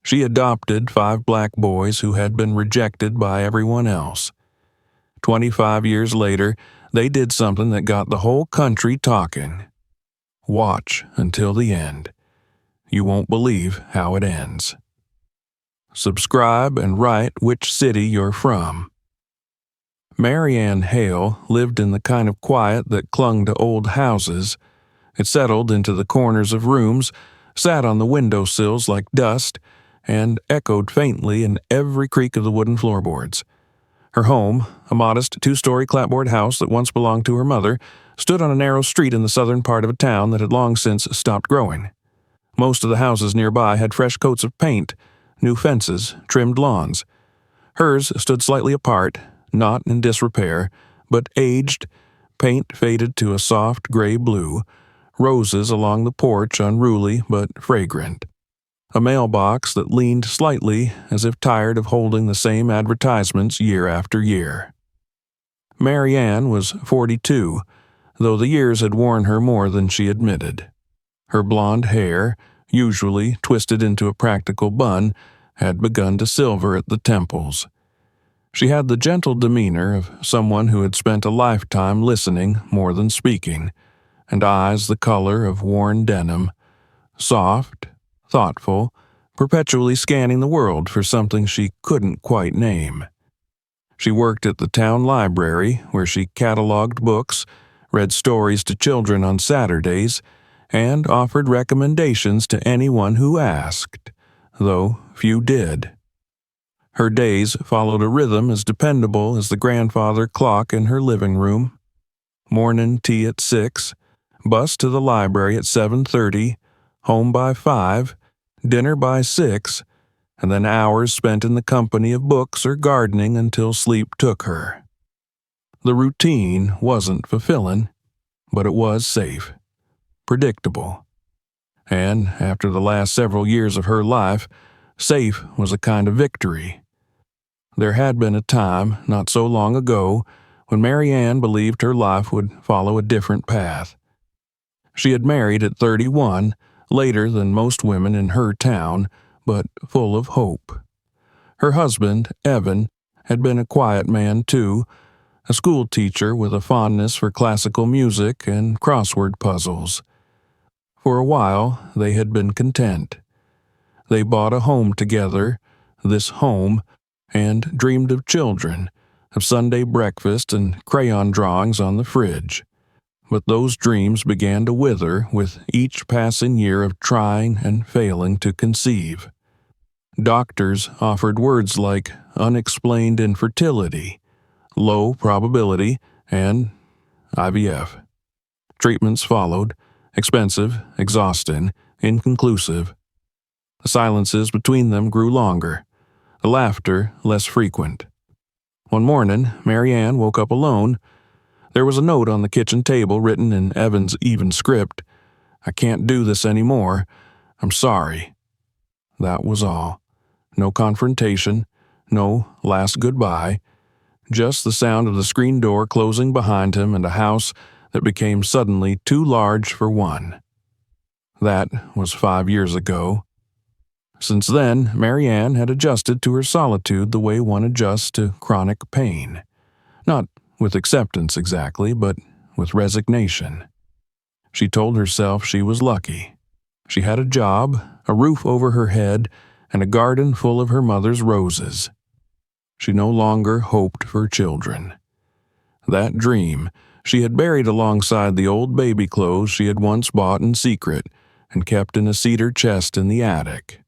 She adopted 5 black boys who had been rejected by everyone else. 25 years later, they did something that got the whole country talking. Watch until the end. You won't believe how it ends. Subscribe and write which city you're from. Mary Ann Hale lived in the kind of quiet that clung to old houses. It settled into the corners of rooms, sat on the windowsills like dust, and echoed faintly in every creak of the wooden floorboards. Her home, a modest 2-story clapboard house that once belonged to her mother, stood on a narrow street in the southern part of a town that had long since stopped growing. Most of the houses nearby had fresh coats of paint, new fences, trimmed lawns. Hers stood slightly apart, not in disrepair, but aged, paint faded to a soft gray blue, roses along the porch unruly but fragrant. A mailbox that leaned slightly as if tired of holding the same advertisements year after year. Mary Ann was 42, though the years had worn her more than she admitted. Her blonde hair, usually twisted into a practical bun, had begun to silver at the temples. She had the gentle demeanor of someone who had spent a lifetime listening more than speaking, and eyes the color of worn denim, soft, thoughtful, perpetually scanning the world for something she couldn't quite name. She worked at the town library, where she cataloged books, read stories to children on Saturdays, and offered recommendations to anyone who asked, though few did. Her days followed a rhythm as dependable as the grandfather clock in her living room. Morning tea at 6, bus to the library at 7:30, home by 5, dinner by 6, and then hours spent in the company of books or gardening until sleep took her. The routine wasn't fulfilling, but it was safe, predictable. And after the last several years of her life, safe was a kind of victory. There had been a time, not so long ago, when Mary Ann believed her life would follow a different path. She had married at 31, later than most women in her town, but full of hope. Her husband, Evan, had been a quiet man too, a school teacher with a fondness for classical music and crossword puzzles. For a while, they had been content. They bought a home together, this home, and dreamed of children, of Sunday breakfast and crayon drawings on the fridge. But those dreams began to wither with each passing year of trying and failing to conceive. Doctors offered words like unexplained infertility, low probability, and IVF. Treatments followed, expensive, exhausting, inconclusive. The silences between them grew longer, the laughter less frequent. One morning, Mary Ann woke up alone. There was a note on the kitchen table written in Evan's even script. "I can't do this anymore. I'm sorry." That was all. No confrontation, no last goodbye, just the sound of the screen door closing behind him and a house that became suddenly too large for one. That was 5 years ago. Since then, Mary Ann had adjusted to her solitude the way one adjusts to chronic pain. Not with acceptance exactly, but with resignation. She told herself she was lucky. She had a job, a roof over her head, and a garden full of her mother's roses. She no longer hoped for children. That dream she had buried alongside the old baby clothes she had once bought in secret and kept in a cedar chest in the attic.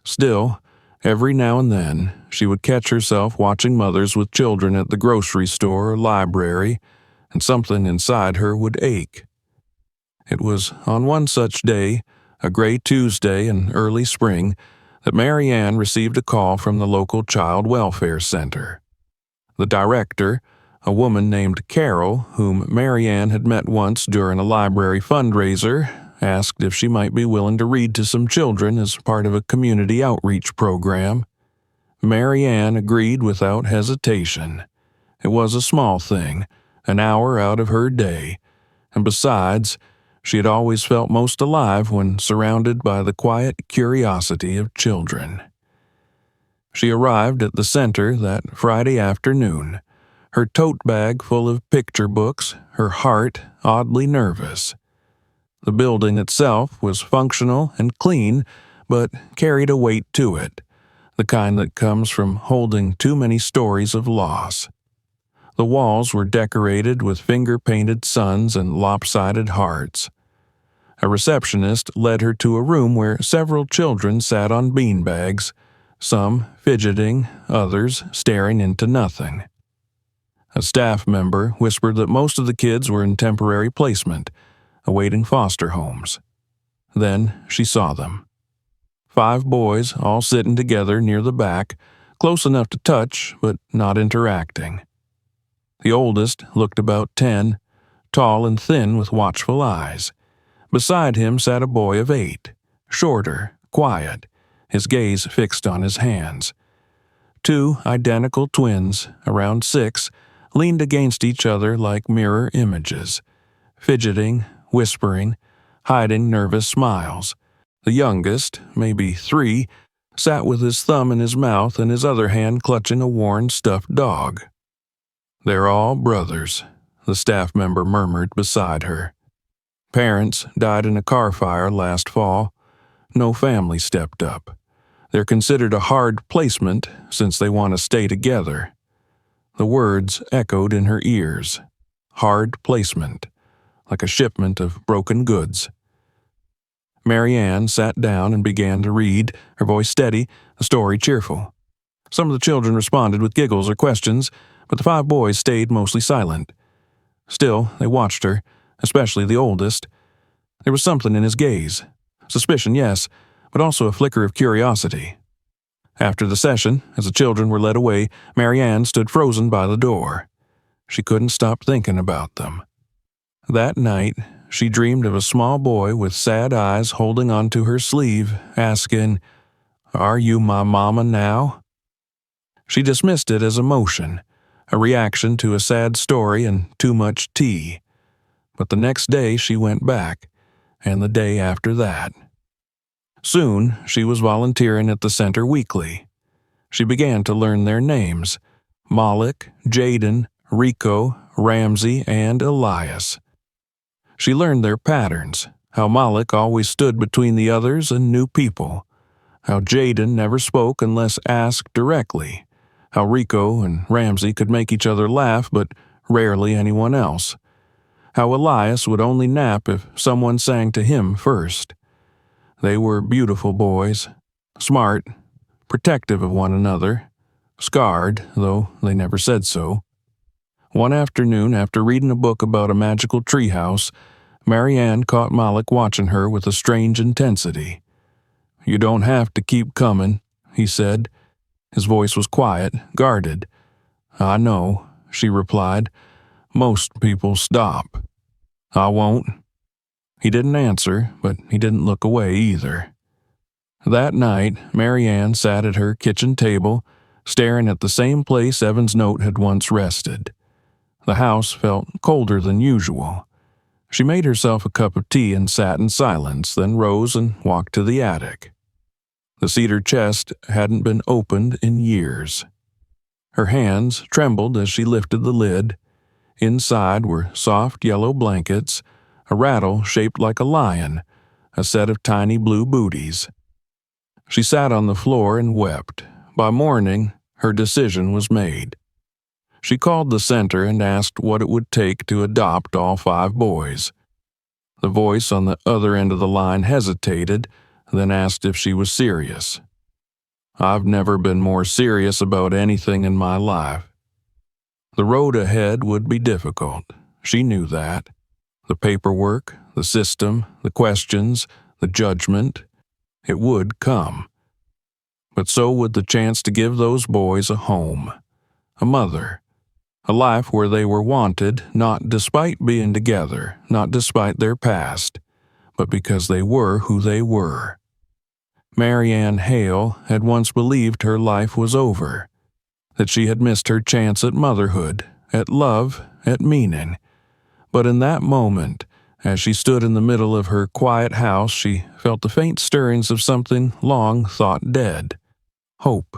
Still, every now and then, she would catch herself watching mothers with children at the grocery store or library, and something inside her would ache. It was on one such day, a gray Tuesday in early spring, that Mary Ann received a call from the local child welfare center. The director, a woman named Carol, whom Mary Ann had met once during a library fundraiser, asked if she might be willing to read to some children as part of a community outreach program. Mary Ann agreed without hesitation. It was a small thing, an hour out of her day, and besides, She had always felt most alive when surrounded by the quiet curiosity of children. She arrived at the center that Friday afternoon, her tote bag full of picture books, her heart oddly nervous. The building itself was functional and clean, but carried a weight to it, the kind that comes from holding too many stories of loss. The walls were decorated with finger-painted suns and lopsided hearts. A receptionist led her to a room where several children sat on beanbags, some fidgeting, others staring into nothing. A staff member whispered that most of the kids were in temporary placement, awaiting foster homes. Then she saw them. 5 boys, all sitting together near the back, close enough to touch, but not interacting. The oldest looked about 10, tall and thin with watchful eyes. Beside him sat a boy of 8, shorter, quiet, his gaze fixed on his hands. 2 identical twins, around 6, leaned against each other like mirror images, fidgeting, whispering, hiding nervous smiles. The youngest, maybe 3, sat with his thumb in his mouth and his other hand clutching a worn stuffed dog. "They're all brothers," the staff member murmured beside her. "Parents died in a car fire last fall. No family stepped up. They're considered a hard placement since they want to stay together." The words echoed in her ears. Hard placement, like a shipment of broken goods. Mary Ann sat down and began to read, her voice steady, the story cheerful. Some of the children responded with giggles or questions, but the 5 boys stayed mostly silent. Still, they watched her, especially the oldest. There was something in his gaze. Suspicion, yes, but also a flicker of curiosity. After the session, as the children were led away, Mary Ann stood frozen by the door. She couldn't stop thinking about them. That night, she dreamed of a small boy with sad eyes holding onto her sleeve, asking, "Are you my mama now?" She dismissed it as emotion, a reaction to a sad story and too much tea. But the next day she went back, and the day after that. Soon she was volunteering at the center weekly. She began to learn their names: Malik, Jaden, Rico, Ramsey, and Elias. She learned their patterns, how Malik always stood between the others and new people, how Jaden never spoke unless asked directly, how Rico and Ramsey could make each other laugh but rarely anyone else, how Elias would only nap if someone sang to him first. They were beautiful boys, smart, protective of one another, scarred, though they never said so. One afternoon, after reading a book about a magical treehouse, Mary Ann caught Malik watching her with a strange intensity. "You don't have to keep coming," he said. His voice was quiet, guarded. "I know," she replied. "Most people stop." "I won't." He didn't answer, but he didn't look away either. That night, Mary Ann sat at her kitchen table, staring at the same place Evan's note had once rested. The house felt colder than usual. She made herself a cup of tea and sat in silence, then rose and walked to the attic. The cedar chest hadn't been opened in years. Her hands trembled as she lifted the lid. Inside were soft yellow blankets, a rattle shaped like a lion, a set of tiny blue booties. She sat on the floor and wept. By morning, her decision was made. She called the center and asked what it would take to adopt all 5 boys. The voice on the other end of the line hesitated, then asked if she was serious. "I've never been more serious about anything in my life." The road ahead would be difficult. She knew that. The paperwork, the system, the questions, the judgment, it would come. But so would the chance to give those boys a home, a mother, a life where they were wanted, not despite being together, not despite their past, but because they were who they were. Mary Ann Hale had once believed her life was over, that she had missed her chance at motherhood, at love, at meaning. But in that moment, As she stood in the middle of her quiet house, she felt the faint stirrings of something long thought dead: hope.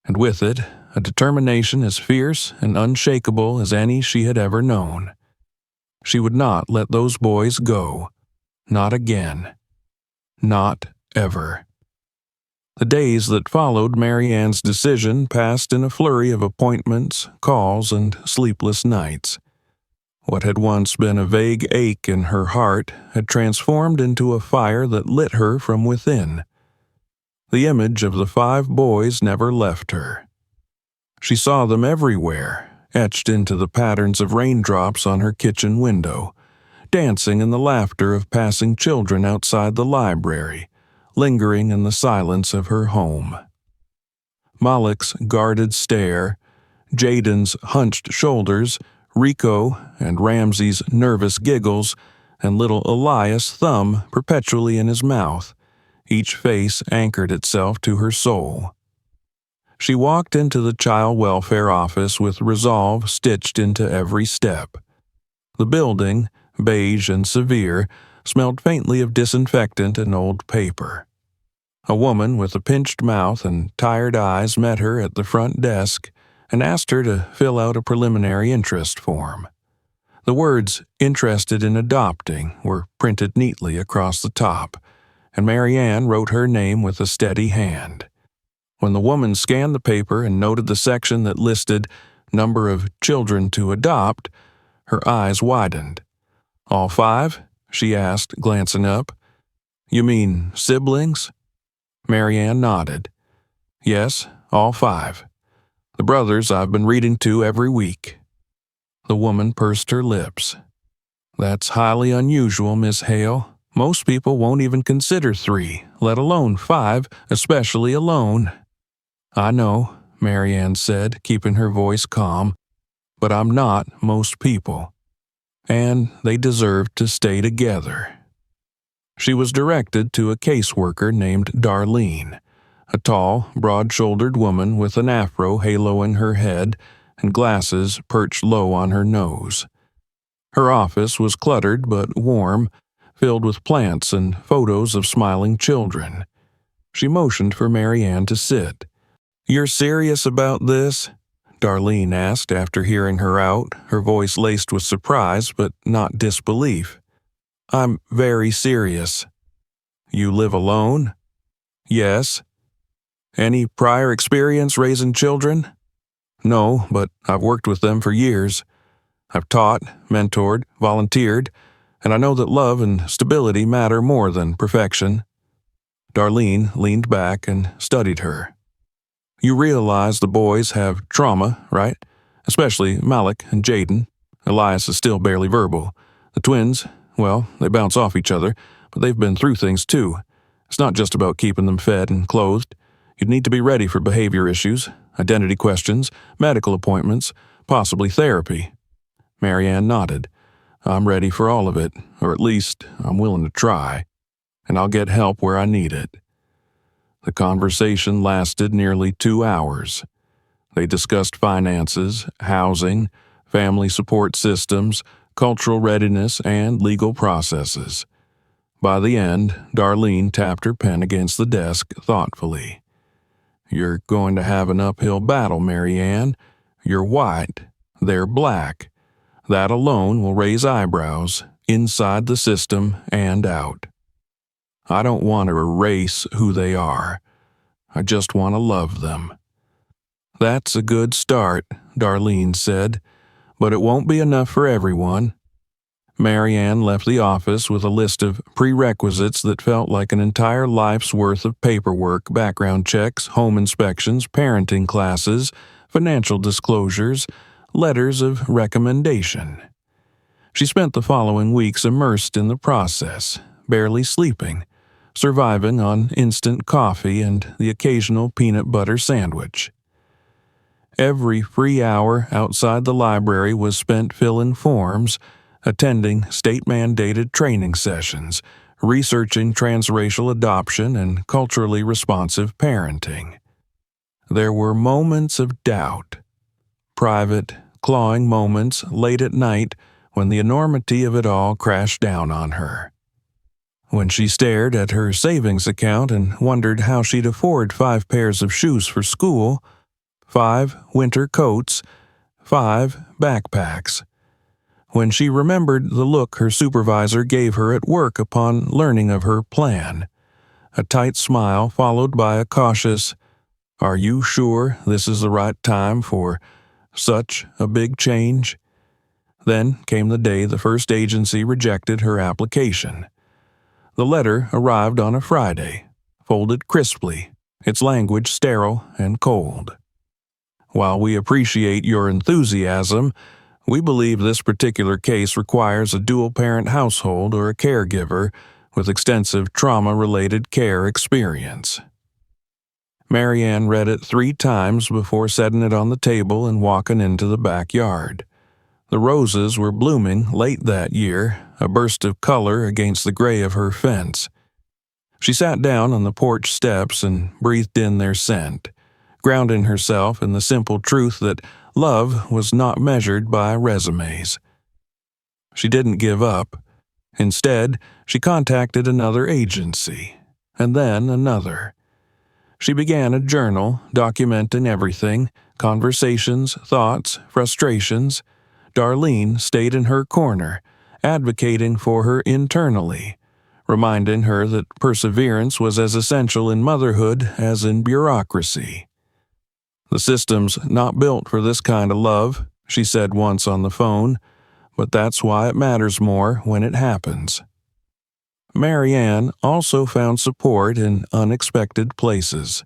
And with it, a determination as fierce and unshakable as any she had ever known. She would not let those boys go. Not again. Not ever. The days that followed Mary Ann's decision passed in a flurry of appointments, calls, and sleepless nights. What had once been a vague ache in her heart had transformed into a fire that lit her from within. The image of the 5 boys never left her. She saw them everywhere, etched into the patterns of raindrops on her kitchen window, dancing in the laughter of passing children outside the library, lingering in the silence of her home. Malek's guarded stare, Jaden's hunched shoulders, Rico and Ramsey's nervous giggles, and little Elias' thumb perpetually in his mouth. Each face anchored itself to her soul. She walked into the child welfare office with resolve stitched into every step. The building, beige and severe, smelled faintly of disinfectant and old paper. A woman with a pinched mouth and tired eyes met her at the front desk and asked her to fill out a preliminary interest form. The words "interested in adopting" were printed neatly across the top, and Mary Ann wrote her name with a steady hand. When the woman scanned the paper and noted the section that listed number of children to adopt, her eyes widened. "All 5?" she asked, glancing up. "You mean siblings?" Mary Ann nodded. "Yes, all 5. The brothers I've been reading to every week." The woman pursed her lips. "That's highly unusual, Miss Hale. Most people won't even consider 3, let alone 5, especially alone." "I know," Mary Ann said, keeping her voice calm, "but I'm not most people. And they deserve to stay together." She was directed to a caseworker named Darlene, a tall, broad-shouldered woman with an afro haloing her head and glasses perched low on her nose. Her office was cluttered but warm, filled with plants and photos of smiling children. She motioned for Mary Ann to sit. "You're serious about this?" Darlene asked after hearing her out, her voice laced with surprise but not disbelief. "I'm very serious." "You live alone?" "Yes." "Any prior experience raising children?" "No, but I've worked with them for years. I've taught, mentored, volunteered, and I know that love and stability matter more than perfection." Darlene leaned back and studied her. "You realize the boys have trauma, right? Especially Malek and Jaden. Elias is still barely verbal. The twins, well, they bounce off each other, but they've been through things too. It's not just about keeping them fed and clothed. You'd need to be ready for behavior issues, identity questions, medical appointments, possibly therapy." Mary Ann nodded. "I'm ready for all of it, or at least I'm willing to try, and I'll get help where I need it." The conversation lasted nearly 2 hours. They discussed finances, housing, family support systems, cultural readiness, and legal processes. By the end, Darlene tapped her pen against the desk thoughtfully. "You're going to have an uphill battle, Mary Ann. You're white. They're black. That alone will raise eyebrows, inside the system and out. I don't want to erase who they are. I just want to love them." "That's a good start," Darlene said, "but it won't be enough for everyone." Mary Ann left the office with a list of prerequisites that felt like an entire life's worth of paperwork: background checks, home inspections, parenting classes, financial disclosures, letters of recommendation. She spent the following weeks immersed in the process, barely sleeping, surviving on instant coffee and the occasional peanut butter sandwich. Every free hour outside the library was spent filling forms, attending state-mandated training sessions, researching transracial adoption and culturally responsive parenting. There were moments of doubt, private, clawing moments late at night when the enormity of it all crashed down on her. When she stared at her savings account and wondered how she'd afford 5 pairs of shoes for school, 5 winter coats, 5 backpacks. When she remembered the look her supervisor gave her at work upon learning of her plan, a tight smile followed by a cautious, "Are you sure this is the right time for such a big change?" Then came the day the first agency rejected her application. The letter arrived on a Friday, folded crisply, its language sterile and cold. "While we appreciate your enthusiasm, we believe this particular case requires a dual-parent household or a caregiver with extensive trauma-related care experience." Mary Ann read it 3 times before setting it on the table and walking into the backyard. The roses were blooming late that year, a burst of color against the gray of her fence. She sat down on the porch steps and breathed in their scent, grounding herself in the simple truth that love was not measured by resumes. She didn't give up. Instead, she contacted another agency, and then another. She began a journal documenting everything: conversations, thoughts, frustrations. Darlene stayed in her corner, advocating for her internally, reminding her that perseverance was as essential in motherhood as in bureaucracy. "The system's not built for this kind of love," she said once on the phone, "but that's why it matters more when it happens." Mary Ann also found support in unexpected places.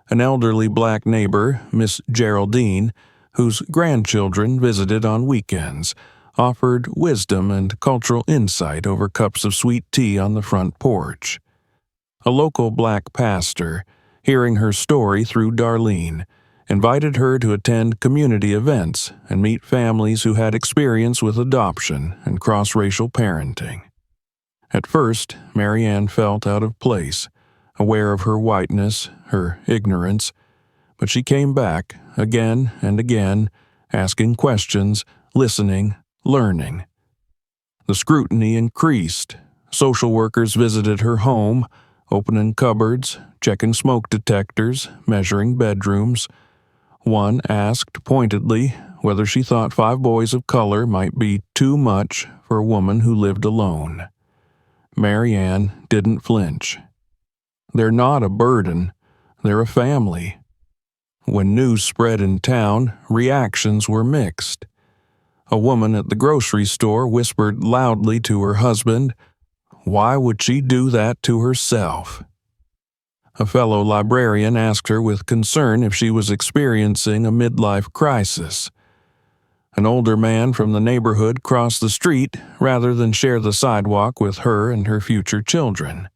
An elderly black neighbor, Miss Geraldine, whose grandchildren visited on weekends, offered wisdom and cultural insight over cups of sweet tea on the front porch. A local black pastor, hearing her story through Darlene, invited her to attend community events and meet families who had experience with adoption and cross-racial parenting. At first, Mary Ann felt out of place, aware of her whiteness, her ignorance, but she came back again and again, asking questions, listening, learning. The scrutiny increased. Social workers visited her home, opening cupboards, checking smoke detectors, measuring bedrooms. One asked pointedly whether she thought 5 boys of color might be too much for a woman who lived alone. Mary Ann didn't flinch. "They're not a burden. They're a family." When news spread in town, reactions were mixed. A woman at the grocery store whispered loudly to her husband, "Why would she do that to herself?" A fellow librarian asked her with concern if she was experiencing a midlife crisis. An older man from the neighborhood crossed the street rather than share the sidewalk with her and her future children.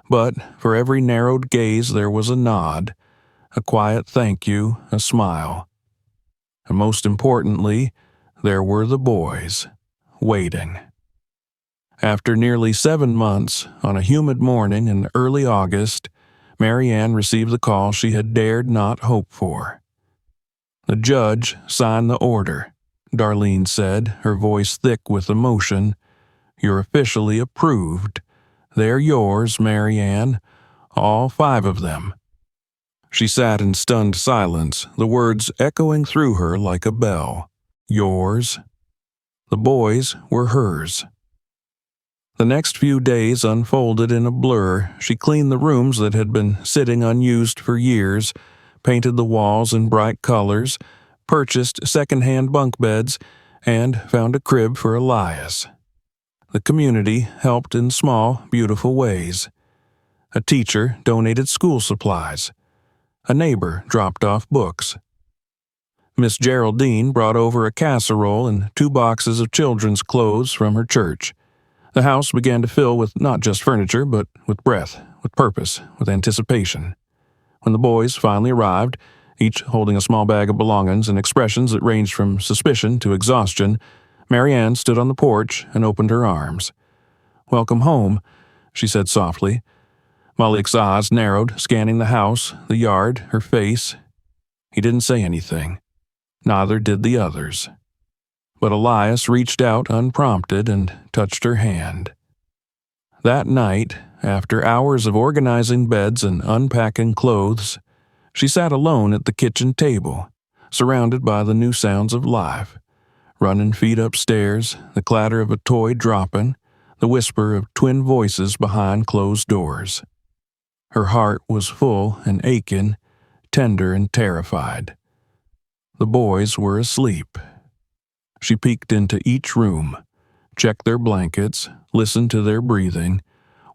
But for every narrowed gaze there was a nod, a quiet thank you, a smile. And most importantly, there were the boys, waiting. After nearly 7 months, on a humid morning in early August, Mary Ann received the call she had dared not hope for. "The judge signed the order," Darlene said, her voice thick with emotion. "You're officially approved. They're yours, Mary Ann, all 5 of them." She sat in stunned silence, the words echoing through her like a bell. Yours. The boys were hers. The next few days unfolded in a blur. She cleaned the rooms that had been sitting unused for years, painted the walls in bright colors, purchased second-hand bunk beds, and found a crib for Elias. The community helped in small, beautiful ways. A teacher donated school supplies. A neighbor dropped off books. Miss Geraldine brought over a casserole and 2 boxes of children's clothes from her church. The house began to fill with not just furniture, but with breath, with purpose, with anticipation. When the boys finally arrived, each holding a small bag of belongings and expressions that ranged from suspicion to exhaustion, Mary Ann stood on the porch and opened her arms. "Welcome home," she said softly. Malik's eyes narrowed, scanning the house, the yard, her face. He didn't say anything. Neither did the others. but Elias reached out unprompted and touched her hand. That night, after hours of organizing beds and unpacking clothes, she sat alone at the kitchen table, surrounded by the new sounds of life. Running feet upstairs, the clatter of a toy dropping, the whisper of twin voices behind closed doors. Her heart was full and aching, tender and terrified. The boys were asleep. She peeked into each room, checked their blankets, listened to their breathing,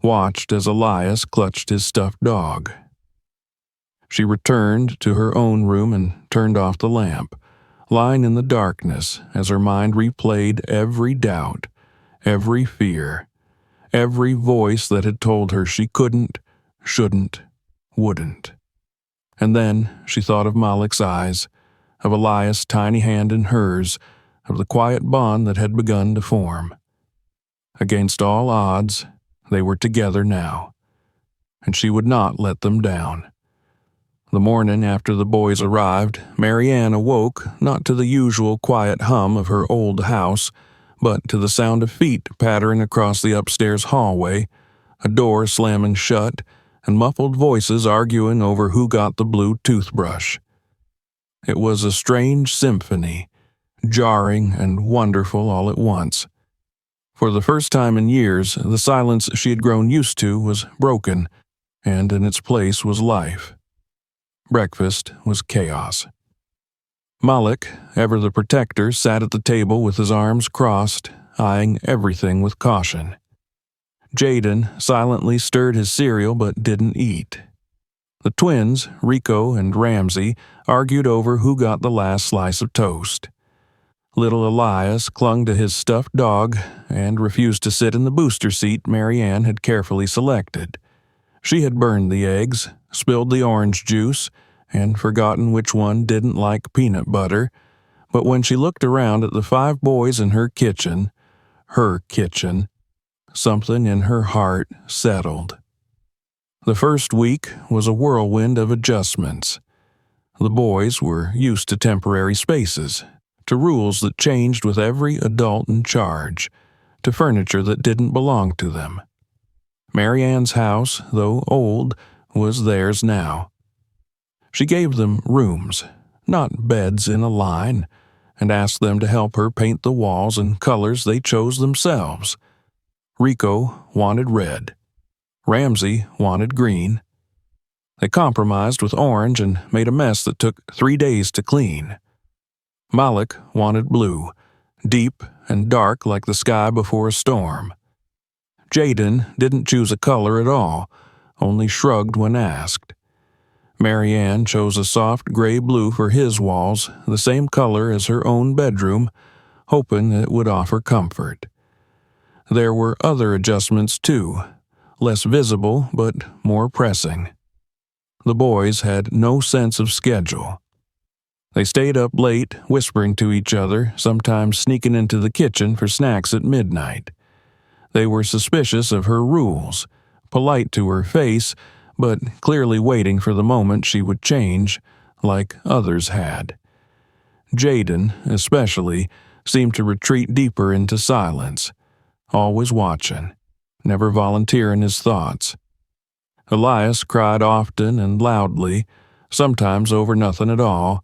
watched as Elias clutched his stuffed dog. She returned to her own room and turned off the lamp, lying in the darkness as her mind replayed every doubt, every fear, every voice that had told her she couldn't, shouldn't, wouldn't. And then she thought of Malik's eyes, of Elias' tiny hand in hers, of the quiet bond that had begun to form. Against all odds, they were together now, and she would not let them down. The morning after the boys arrived, Marianne awoke not to the usual quiet hum of her old house, but to the sound of feet pattering across the upstairs hallway, a door slamming shut, and muffled voices arguing over who got the blue toothbrush. It was a strange symphony, jarring and wonderful all at once. For the first time in years, the silence she had grown used to was broken, and in its place was life. Breakfast was chaos. Malik, ever the protector, sat at the table with his arms crossed, eyeing everything with caution. Jaden silently stirred his cereal but didn't eat. The twins, Rico and Ramsey, argued over who got the last slice of toast. Little Elias clung to his stuffed dog and refused to sit in the booster seat Marianne had carefully selected. She had burned the eggs, spilled the orange juice, and forgotten which one didn't like peanut butter, but when she looked around at the 5 boys in her kitchen, something in her heart settled. The first week was a whirlwind of adjustments. The boys were used to temporary spaces, to rules that changed with every adult in charge, to furniture that didn't belong to them. Marianne's house, though old, was theirs now. She gave them rooms, not beds in a line, and asked them to help her paint the walls in colors they chose themselves. Rico wanted red. Ramsey wanted green. They compromised with orange and made a mess that took 3 days to clean. Malik wanted blue, deep and dark like the sky before a storm. Jaden didn't choose a color at all, only shrugged when asked. Marianne chose a soft gray-blue for his walls, the same color as her own bedroom, hoping it would offer comfort. There were other adjustments, too, less visible but more pressing. The boys had no sense of schedule. They stayed up late, whispering to each other, sometimes sneaking into the kitchen for snacks at midnight. They were suspicious of her rules, polite to her face, but clearly waiting for the moment she would change, like others had. Jaden, especially, seemed to retreat deeper into silence, always watching, never volunteering his thoughts. Elias cried often and loudly, sometimes over nothing at all,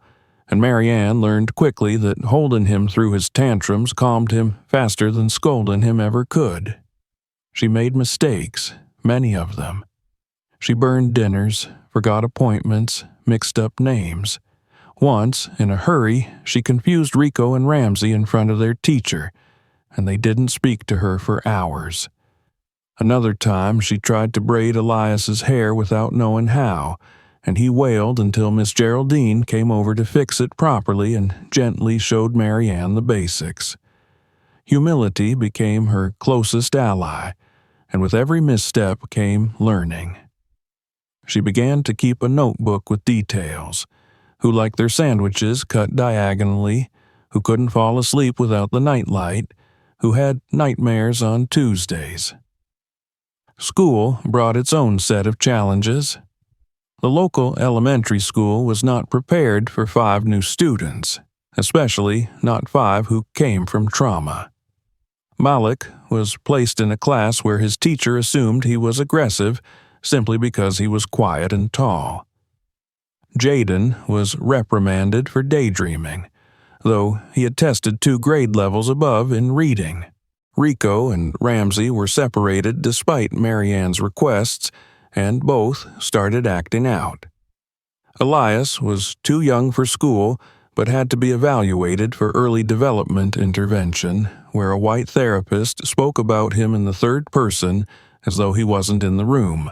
and Marianne learned quickly that holding him through his tantrums calmed him faster than scolding him ever could. She made mistakes, many of them. She burned dinners, forgot appointments, mixed up names. Once, in a hurry, she confused Rico and Ramsey in front of their teacher, and they didn't speak to her for hours. Another time, she tried to braid Elias's hair without knowing how, and he wailed until Miss Geraldine came over to fix it properly and gently showed Marianne the basics. Humility became her closest ally, and with every misstep came learning. She began to keep a notebook with details: who liked their sandwiches cut diagonally, who couldn't fall asleep without the nightlight, who had nightmares on Tuesdays. School brought its own set of challenges. The local elementary school was not prepared for 5 new students. especially not 5 who came from trauma. Malik was placed in a class where his teacher assumed he was aggressive simply because he was quiet and tall. Jaden was reprimanded for daydreaming, though he had tested 2 grade levels above in reading. Rico and Ramsey were separated despite Marianne's requests, and both started acting out. Elias was too young for school, but had to be evaluated for early development intervention, where a white therapist spoke about him in the third person as though he wasn't in the room.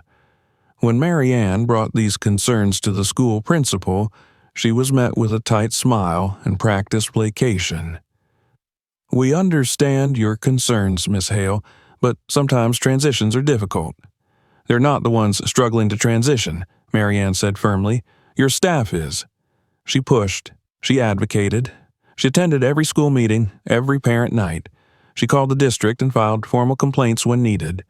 When Marianne brought these concerns to the school principal, she was met with a tight smile and practiced placation. "We understand your concerns, Miss Hale, but sometimes transitions are difficult." "They're not the ones struggling to transition," Marianne said firmly. "Your staff is." She pushed. She advocated. She attended every school meeting, every parent night. She called the district and filed formal complaints when needed.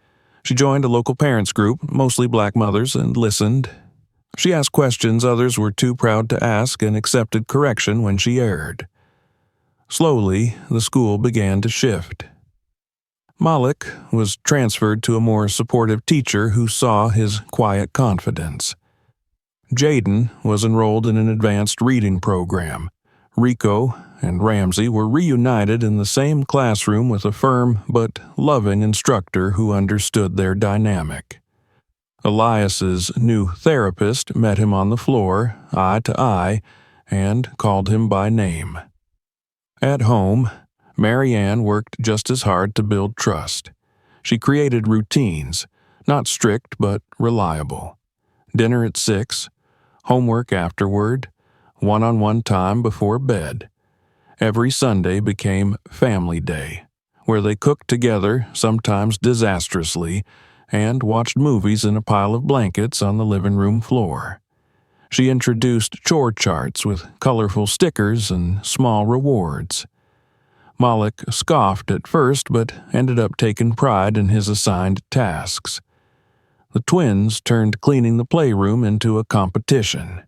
She joined a local parents group, mostly black mothers, and listened. She asked questions others were too proud to ask and accepted correction when she erred. Slowly, the school began to shift. Malik was transferred to a more supportive teacher who saw his quiet confidence. Jaden was enrolled in an advanced reading program. Rico and Ramsey were reunited in the same classroom with a firm but loving instructor who understood their dynamic. Elias's new therapist met him on the floor, eye to eye, and called him by name. At home, Marianne worked just as hard to build trust. She created routines, not strict but reliable. Dinner at 6, homework afterward, one-on-one time before bed. Every Sunday became family day, where they cooked together, sometimes disastrously, and watched movies in a pile of blankets on the living room floor. She introduced chore charts with colorful stickers and small rewards. Malik scoffed at first, but ended up taking pride in his assigned tasks. The twins turned cleaning the playroom into a competition.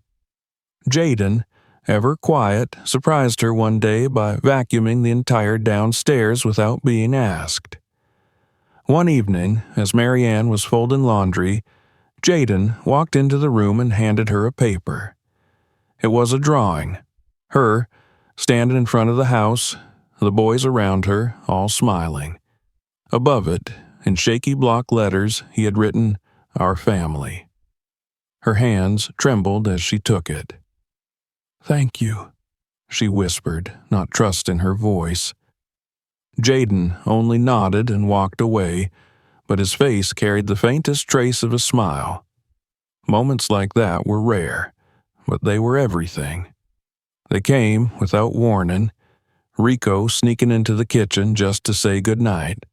Jaden, ever quiet, surprised her one day by vacuuming the entire downstairs without being asked. One evening, as Marianne was folding laundry, Jaden walked into the room and handed her a paper. It was a drawing. Her, standing in front of the house, the boys around her, all smiling. Above it, in shaky block letters, he had written, "Our family." Her hands trembled as she took it. "Thank you," she whispered, not trusting her voice. Jaden only nodded and walked away, but his face carried the faintest trace of a smile. Moments like that were rare, but they were everything. They came without warning. Rico sneaking into the kitchen just to say goodnight.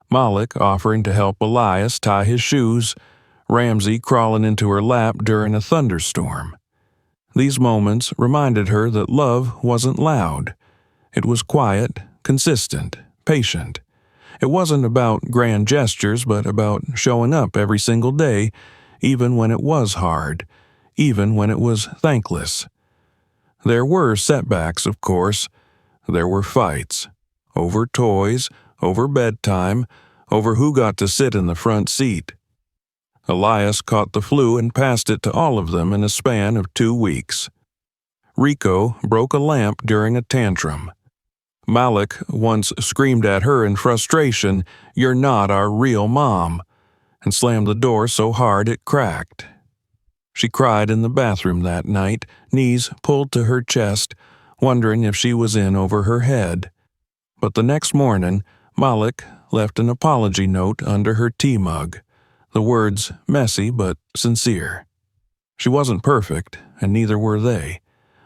Malik offering to help Elias tie his shoes. Ramsey crawling into her lap during a thunderstorm. These moments reminded her that love wasn't loud. It was quiet, consistent, patient. It wasn't about grand gestures, but about showing up every single day, even when it was hard, even when it was thankless. There were setbacks, of course. There were fights. Over toys, over bedtime, over who got to sit in the front seat. Elias caught the flu and passed it to all of them in a span of 2 weeks. Rico broke a lamp during a tantrum. Malik once screamed at her in frustration, "You're not our real mom," and slammed the door so hard it cracked. She cried in the bathroom that night, knees pulled to her chest, wondering if she was in over her head. But the next morning, Malik left an apology note under her tea mug. The words messy but sincere. She wasn't perfect, and neither were they.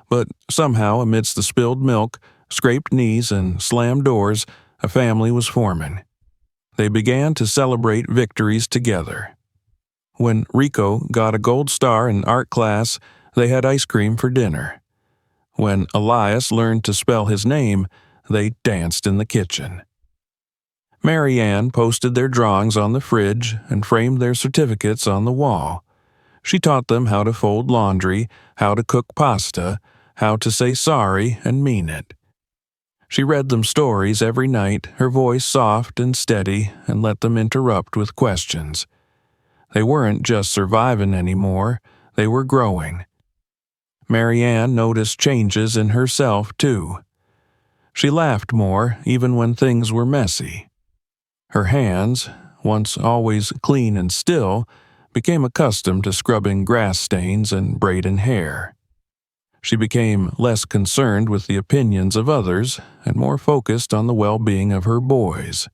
But somehow, amidst the spilled milk, scraped knees, and slammed doors, a family was forming. They began to celebrate victories together. When Rico got a gold star in art class, they had ice cream for dinner. When Elias learned to spell his name, they danced in the kitchen. Marianne posted their drawings on the fridge and framed their certificates on the wall. She taught them how to fold laundry, how to cook pasta, how to say sorry and mean it. She read them stories every night, her voice soft and steady, and let them interrupt with questions. They weren't just surviving anymore, they were growing. Marianne noticed changes in herself, too. She laughed more, even when things were messy. Her hands, once always clean and still, became accustomed to scrubbing grass stains and braiding hair. She became less concerned with the opinions of others and more focused on the well-being of her boys.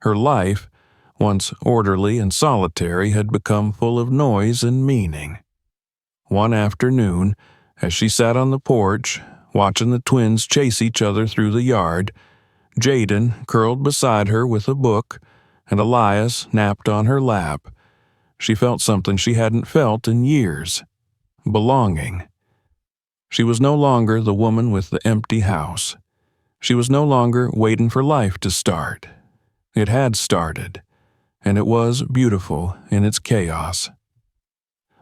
Her life, once orderly and solitary, had become full of noise and meaning. One afternoon, as she sat on the porch, watching the twins chase each other through the yard, Jaden curled beside her with a book, and Elias napped on her lap. She felt something she hadn't felt in years: belonging. She was no longer the woman with the empty house. She was no longer waiting for life to start. It had started, and it was beautiful in its chaos.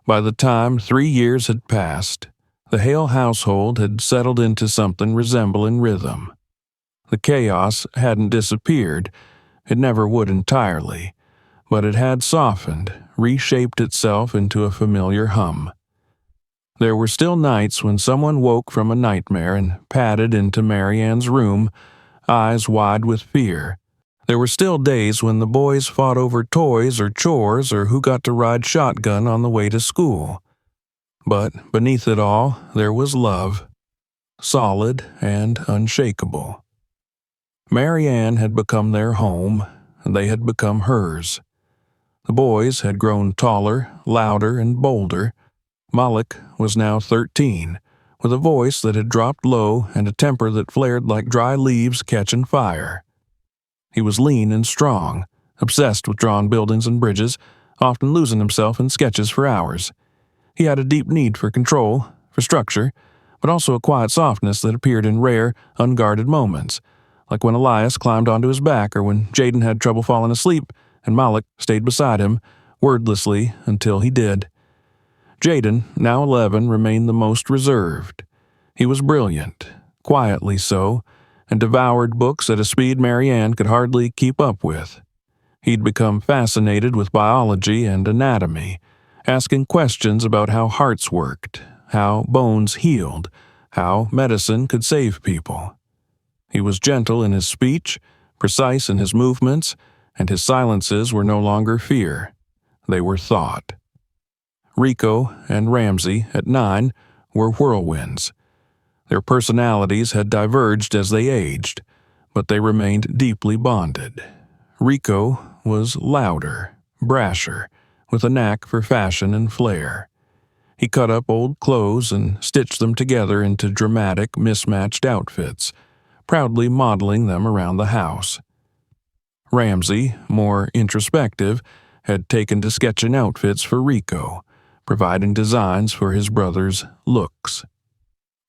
By the time 3 years had passed, the Hale household had settled into something resembling rhythm. The chaos hadn't disappeared, it never would entirely, but it had softened, reshaped itself into a familiar hum. There were still nights when someone woke from a nightmare and padded into Marianne's room, eyes wide with fear. There were still days when the boys fought over toys or chores or who got to ride shotgun on the way to school. But beneath it all, there was love, solid and unshakable. Marianne had become their home, and they had become hers. The boys had grown taller, louder, and bolder. Malik was now 13, with a voice that had dropped low and a temper that flared like dry leaves catching fire. He was lean and strong, obsessed with drawing buildings and bridges, often losing himself in sketches for hours. He had a deep need for control, for structure, but also a quiet softness that appeared in rare, unguarded moments, like when Elias climbed onto his back or when Jaden had trouble falling asleep and Malik stayed beside him, wordlessly, until he did. Jaden, now 11, remained the most reserved. He was brilliant, quietly so, and devoured books at a speed Marianne could hardly keep up with. He'd become fascinated with biology and anatomy, asking questions about how hearts worked, how bones healed, how medicine could save people. He was gentle in his speech, precise in his movements, and his silences were no longer fear. They were thought. Rico and Ramsey, at 9, were whirlwinds. Their personalities had diverged as they aged, but they remained deeply bonded. Rico was louder, brasher, with a knack for fashion and flair. He cut up old clothes and stitched them together into dramatic, mismatched outfits, proudly modeling them around the house. Ramsey, more introspective, had taken to sketching outfits for Rico, providing designs for his brother's looks.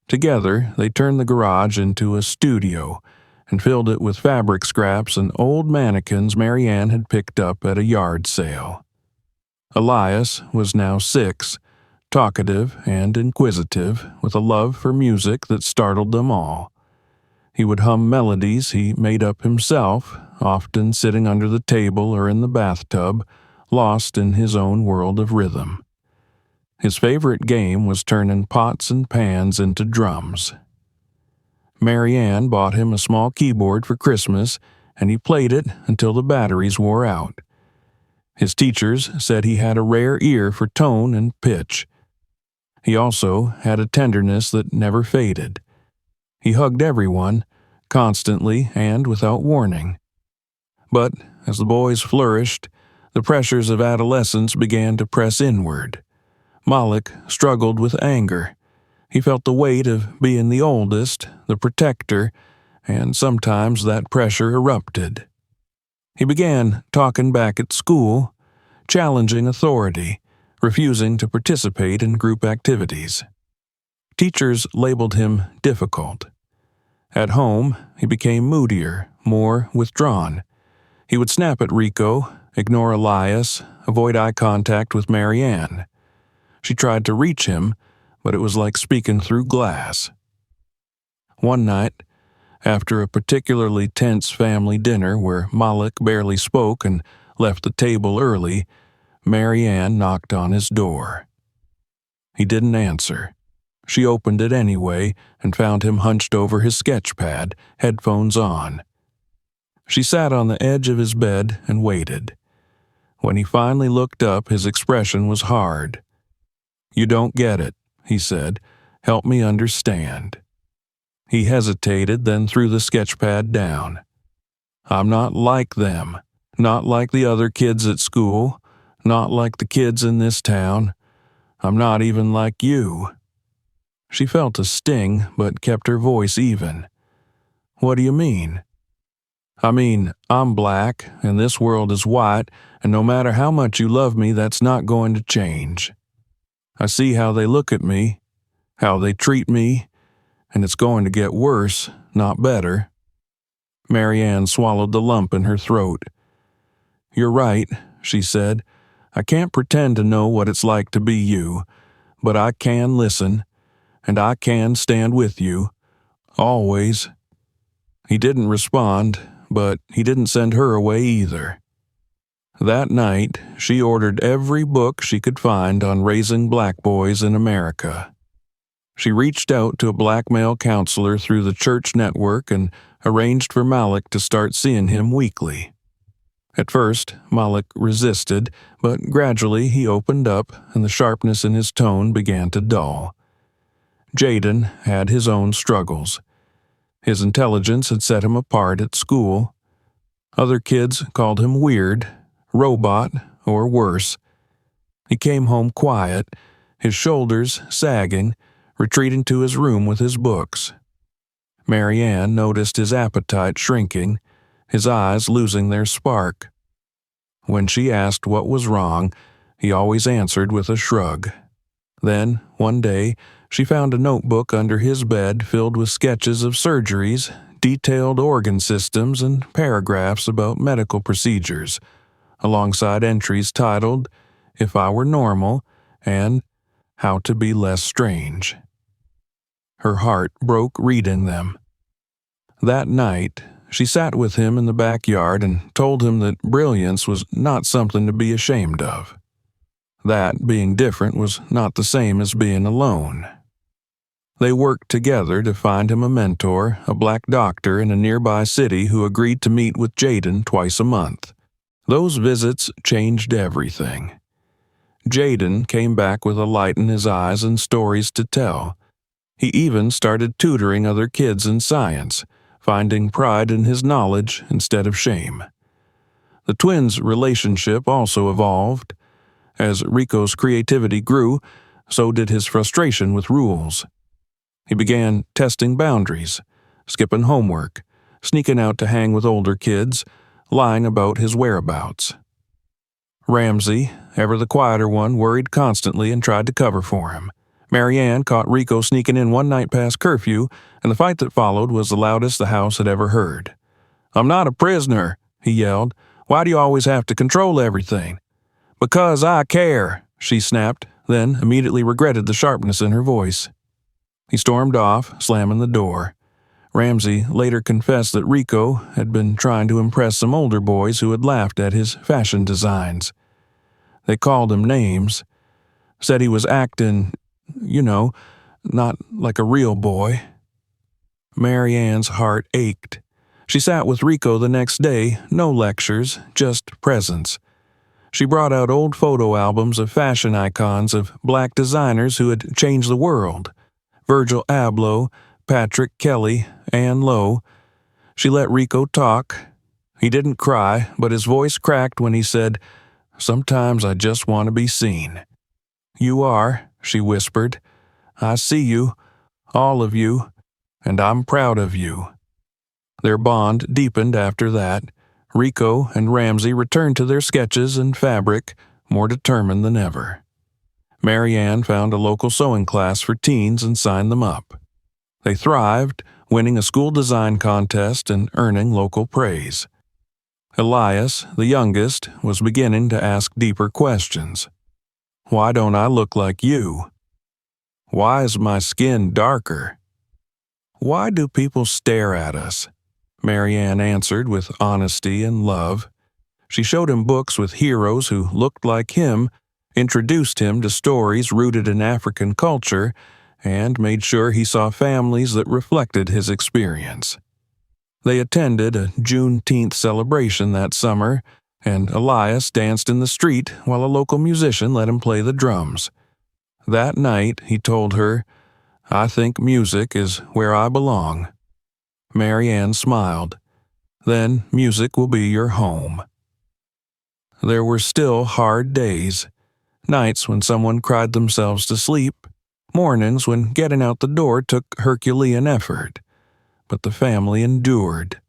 Together, they turned the garage into a studio and filled it with fabric scraps and old mannequins Marianne had picked up at a yard sale. Elias was now 6, talkative and inquisitive, with a love for music that startled them all. He would hum melodies he made up himself, often sitting under the table or in the bathtub, lost in his own world of rhythm. His favorite game was turning pots and pans into drums. Marianne bought him a small keyboard for Christmas, and he played it until the batteries wore out. His teachers said he had a rare ear for tone and pitch. He also had a tenderness that never faded. He hugged everyone, constantly and without warning. But as the boys flourished, the pressures of adolescence began to press inward. Malik struggled with anger. He felt the weight of being the oldest, the protector, and sometimes that pressure erupted. He began talking back at school, challenging authority, refusing to participate in group activities. Teachers labeled him difficult. At home, he became moodier, more withdrawn. He would snap at Rico, ignore Elias, avoid eye contact with Marianne. She tried to reach him, but it was like speaking through glass. One night, after a particularly tense family dinner where Malik barely spoke and left the table early, Mary Ann knocked on his door. He didn't answer. She opened it anyway and found him hunched over his sketch pad, headphones on. She sat on the edge of his bed and waited. When he finally looked up, his expression was hard. "You don't get it," he said. "Help me understand." He hesitated, then threw the sketch pad down. "I'm not like them. Not like the other kids at school. Not like the kids in this town. I'm not even like you." She felt a sting, but kept her voice even. "What do you mean?" "I mean, I'm black, and this world is white, and no matter how much you love me, that's not going to change. I see how they look at me, how they treat me, and it's going to get worse, not better." Mary Ann swallowed the lump in her throat. "You're right," she said. "I can't pretend to know what it's like to be you, but I can listen, and I can stand with you, always." He didn't respond, but he didn't send her away either. That night, she ordered every book she could find on raising black boys in America. She reached out to a black male counselor through the church network and arranged for Malik to start seeing him weekly. At first, Malik resisted, but gradually he opened up and the sharpness in his tone began to dull. Jaden had his own struggles. His intelligence had set him apart at school. Other kids called him weird, robot, or worse. He came home quiet, his shoulders sagging, retreating to his room with his books. Mary Ann noticed his appetite shrinking, his eyes losing their spark. When she asked what was wrong, he always answered with a shrug. Then, one day, she found a notebook under his bed filled with sketches of surgeries, detailed organ systems, and paragraphs about medical procedures, alongside entries titled, "If I Were Normal," and "How to Be Less Strange." Her heart broke reading them. That night, she sat with him in the backyard and told him that brilliance was not something to be ashamed of. That being different was not the same as being alone. They worked together to find him a mentor, a black doctor in a nearby city who agreed to meet with Jaden twice a month. Those visits changed everything. Jaden came back with a light in his eyes and stories to tell. He even started tutoring other kids in science, finding pride in his knowledge instead of shame. The twins' relationship also evolved. As Rico's creativity grew, so did his frustration with rules. He began testing boundaries, skipping homework, sneaking out to hang with older kids, lying about his whereabouts. Ramsey, ever the quieter one, worried constantly and tried to cover for him. Mary Ann caught Rico sneaking in one night past curfew, and the fight that followed was the loudest the house had ever heard. "I'm not a prisoner," he yelled. "Why do you always have to control everything?" "Because I care," she snapped, then immediately regretted the sharpness in her voice. He stormed off, slamming the door. Ramsey later confessed that Rico had been trying to impress some older boys who had laughed at his fashion designs. They called him names, said he was acting, not like a real boy. Mary Ann's heart ached. She sat with Rico the next day, no lectures, just presence. She brought out old photo albums of fashion icons of black designers who had changed the world. Virgil Abloh, Patrick Kelly, Ann Lowe. She let Rico talk. He didn't cry, but his voice cracked when he said, "Sometimes I just want to be seen." "You are," she whispered. "I see you, all of you, and I'm proud of you." Their bond deepened after that. Rico and Ramsey returned to their sketches and fabric, more determined than ever. Mary Ann found a local sewing class for teens and signed them up. They thrived, winning a school design contest and earning local praise. Elias, the youngest, was beginning to ask deeper questions. "Why don't I look like you?" Why is my skin darker? Why do people stare at us? Marianne answered with honesty and love. She showed him books with heroes who looked like him, introduced him to stories rooted in African culture, and made sure he saw families that reflected his experience. They attended a Juneteenth celebration that summer, and Elias danced in the street while a local musician let him play the drums. That night, he told her, "I think music is where I belong." Marianne smiled. "Then music will be your home." There were still hard days, nights when someone cried themselves to sleep, mornings when getting out the door took Herculean effort. But the family endured.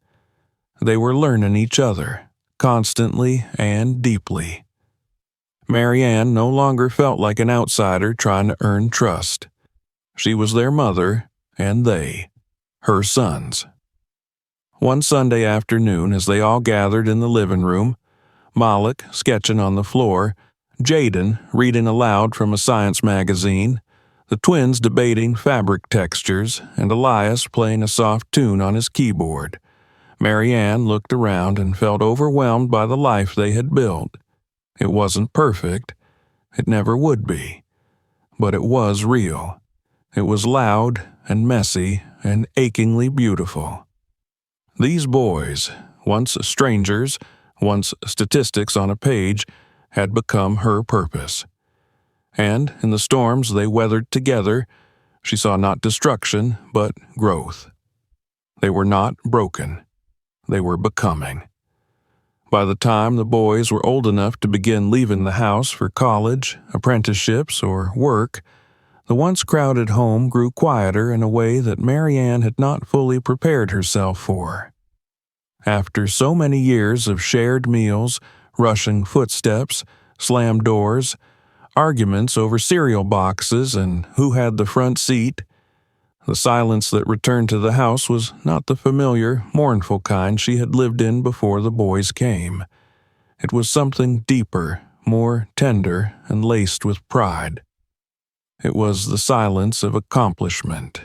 They were learning each other, constantly and deeply. Marianne no longer felt like an outsider trying to earn trust. She was their mother, and they, her sons. One Sunday afternoon, as they all gathered in the living room, Malik sketching on the floor, Jaden reading aloud from a science magazine, the twins debating fabric textures, and Elias playing a soft tune on his keyboard, Marianne looked around and felt overwhelmed by the life they had built. It wasn't perfect. It never would be. But it was real. It was loud and messy and achingly beautiful. These boys, once strangers, once statistics on a page, had become her purpose. And in the storms they weathered together, she saw not destruction, but growth. They were not broken. They were becoming. By the time the boys were old enough to begin leaving the house for college, apprenticeships, or work, the once crowded home grew quieter in a way that Marianne had not fully prepared herself for. After so many years of shared meals, rushing footsteps, slammed doors, arguments over cereal boxes and who had the front seat, the silence that returned to the house was not the familiar, mournful kind she had lived in before the boys came. It was something deeper, more tender, and laced with pride. It was the silence of accomplishment,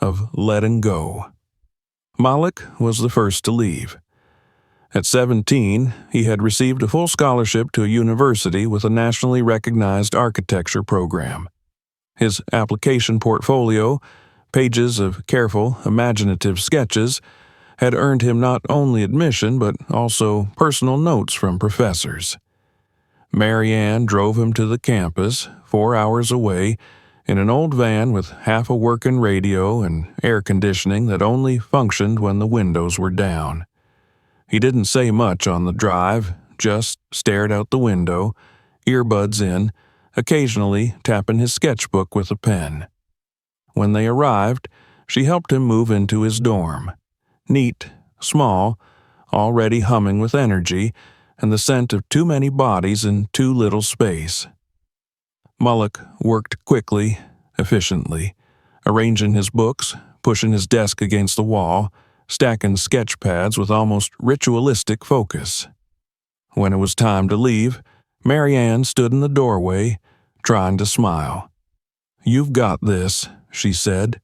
of letting go. Malik was the first to leave. At 17, he had received a full scholarship to a university with a nationally recognized architecture program. His application portfolio, pages of careful, imaginative sketches, had earned him not only admission but also personal notes from professors. Marianne drove him to the campus, 4 hours away, in an old van with half a working radio and air conditioning that only functioned when the windows were down. He didn't say much on the drive, just stared out the window, earbuds in, occasionally tapping his sketchbook with a pen. When they arrived, she helped him move into his dorm. Neat, small, already humming with energy, and the scent of too many bodies in too little space. Malik worked quickly, efficiently, arranging his books, pushing his desk against the wall, stacking sketch pads with almost ritualistic focus. When it was time to leave, Marianne stood in the doorway, trying to smile. "You've got this," she said.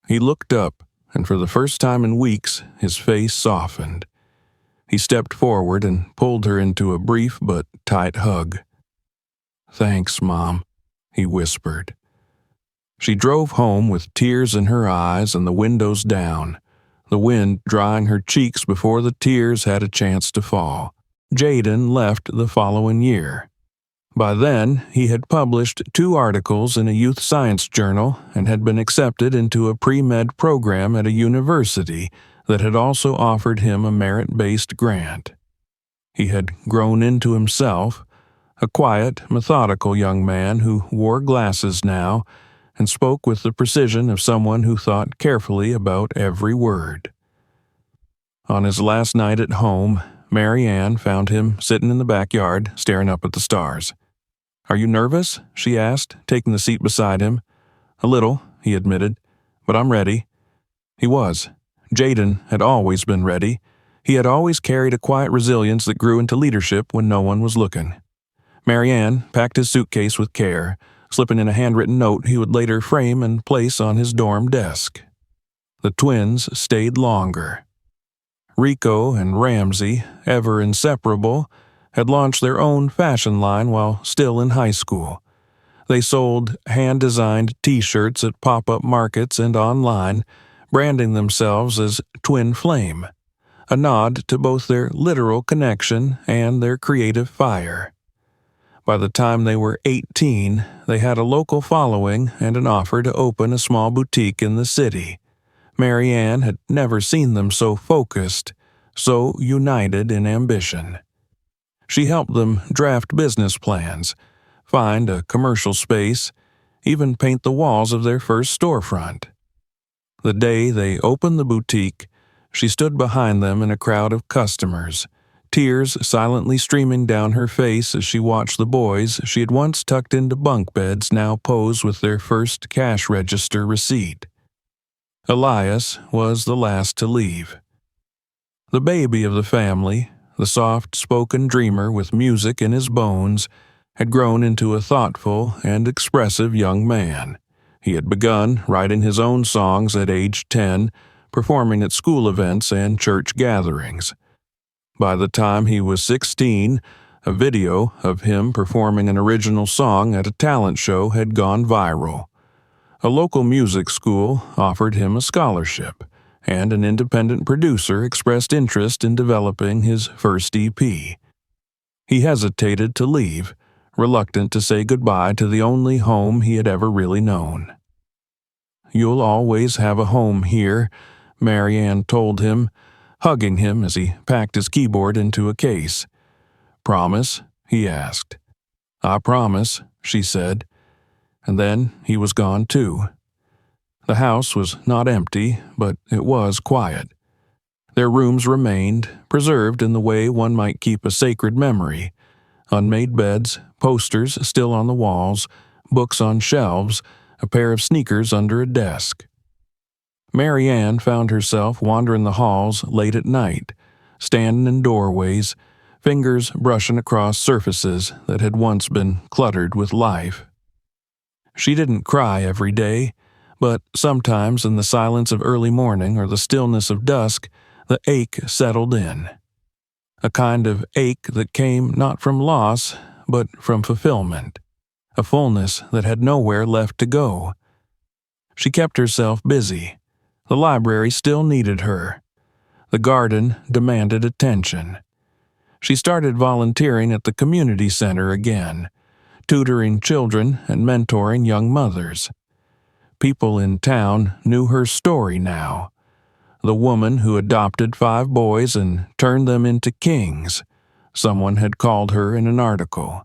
He looked up, and for the first time in weeks, his face softened. He stepped forward and pulled her into a brief but tight hug. "Thanks, Mom," he whispered. She drove home with tears in her eyes and the windows down, the wind drying her cheeks before the tears had a chance to fall. Jaden left the following year. By then, he had published 2 articles in a youth science journal and had been accepted into a pre-med program at a university that had also offered him a merit-based grant. He had grown into himself, a quiet, methodical young man who wore glasses now and spoke with the precision of someone who thought carefully about every word. On his last night at home, Marianne found him sitting in the backyard, staring up at the stars. "Are you nervous?" she asked, taking the seat beside him. "A little," he admitted, "but I'm ready." He was. Jaden had always been ready. He had always carried a quiet resilience that grew into leadership when no one was looking. Marianne packed his suitcase with care, slipping in a handwritten note he would later frame and place on his dorm desk. The twins stayed longer. Rico and Ramsey, ever inseparable, had launched their own fashion line while still in high school. They sold hand-designed T-shirts at pop-up markets and online, branding themselves as Twin Flame, a nod to both their literal connection and their creative fire. By the time they were 18, they had a local following and an offer to open a small boutique in the city. Mary Ann had never seen them so focused, so united in ambition. She helped them draft business plans, find a commercial space, even paint the walls of their first storefront. The day they opened the boutique, she stood behind them in a crowd of customers, tears silently streaming down her face as she watched the boys she had once tucked into bunk beds now pose with their first cash register receipt. Elias was the last to leave. The baby of the family, the soft-spoken dreamer with music in his bones, had grown into a thoughtful and expressive young man. He had begun writing his own songs at age 10, performing at school events and church gatherings. By the time he was 16, a video of him performing an original song at a talent show had gone viral. A local music school offered him a scholarship, and an independent producer expressed interest in developing his first EP. He hesitated to leave, reluctant to say goodbye to the only home he had ever really known. "You'll always have a home here," Mary Ann told him, hugging him as he packed his keyboard into a case. "Promise?" he asked. "I promise," she said. And then he was gone too. The house was not empty, but it was quiet. Their rooms remained, preserved in the way one might keep a sacred memory. Unmade beds, posters still on the walls, books on shelves, a pair of sneakers under a desk. Mary Ann found herself wandering the halls late at night, standing in doorways, fingers brushing across surfaces that had once been cluttered with life. She didn't cry every day, but sometimes in the silence of early morning or the stillness of dusk, the ache settled in. A kind of ache that came not from loss, but from fulfillment, a fullness that had nowhere left to go. She kept herself busy. The library still needed her. The garden demanded attention. She started volunteering at the community center again, tutoring children and mentoring young mothers. People in town knew her story now. The woman who adopted 5 boys and turned them into kings, someone had called her in an article.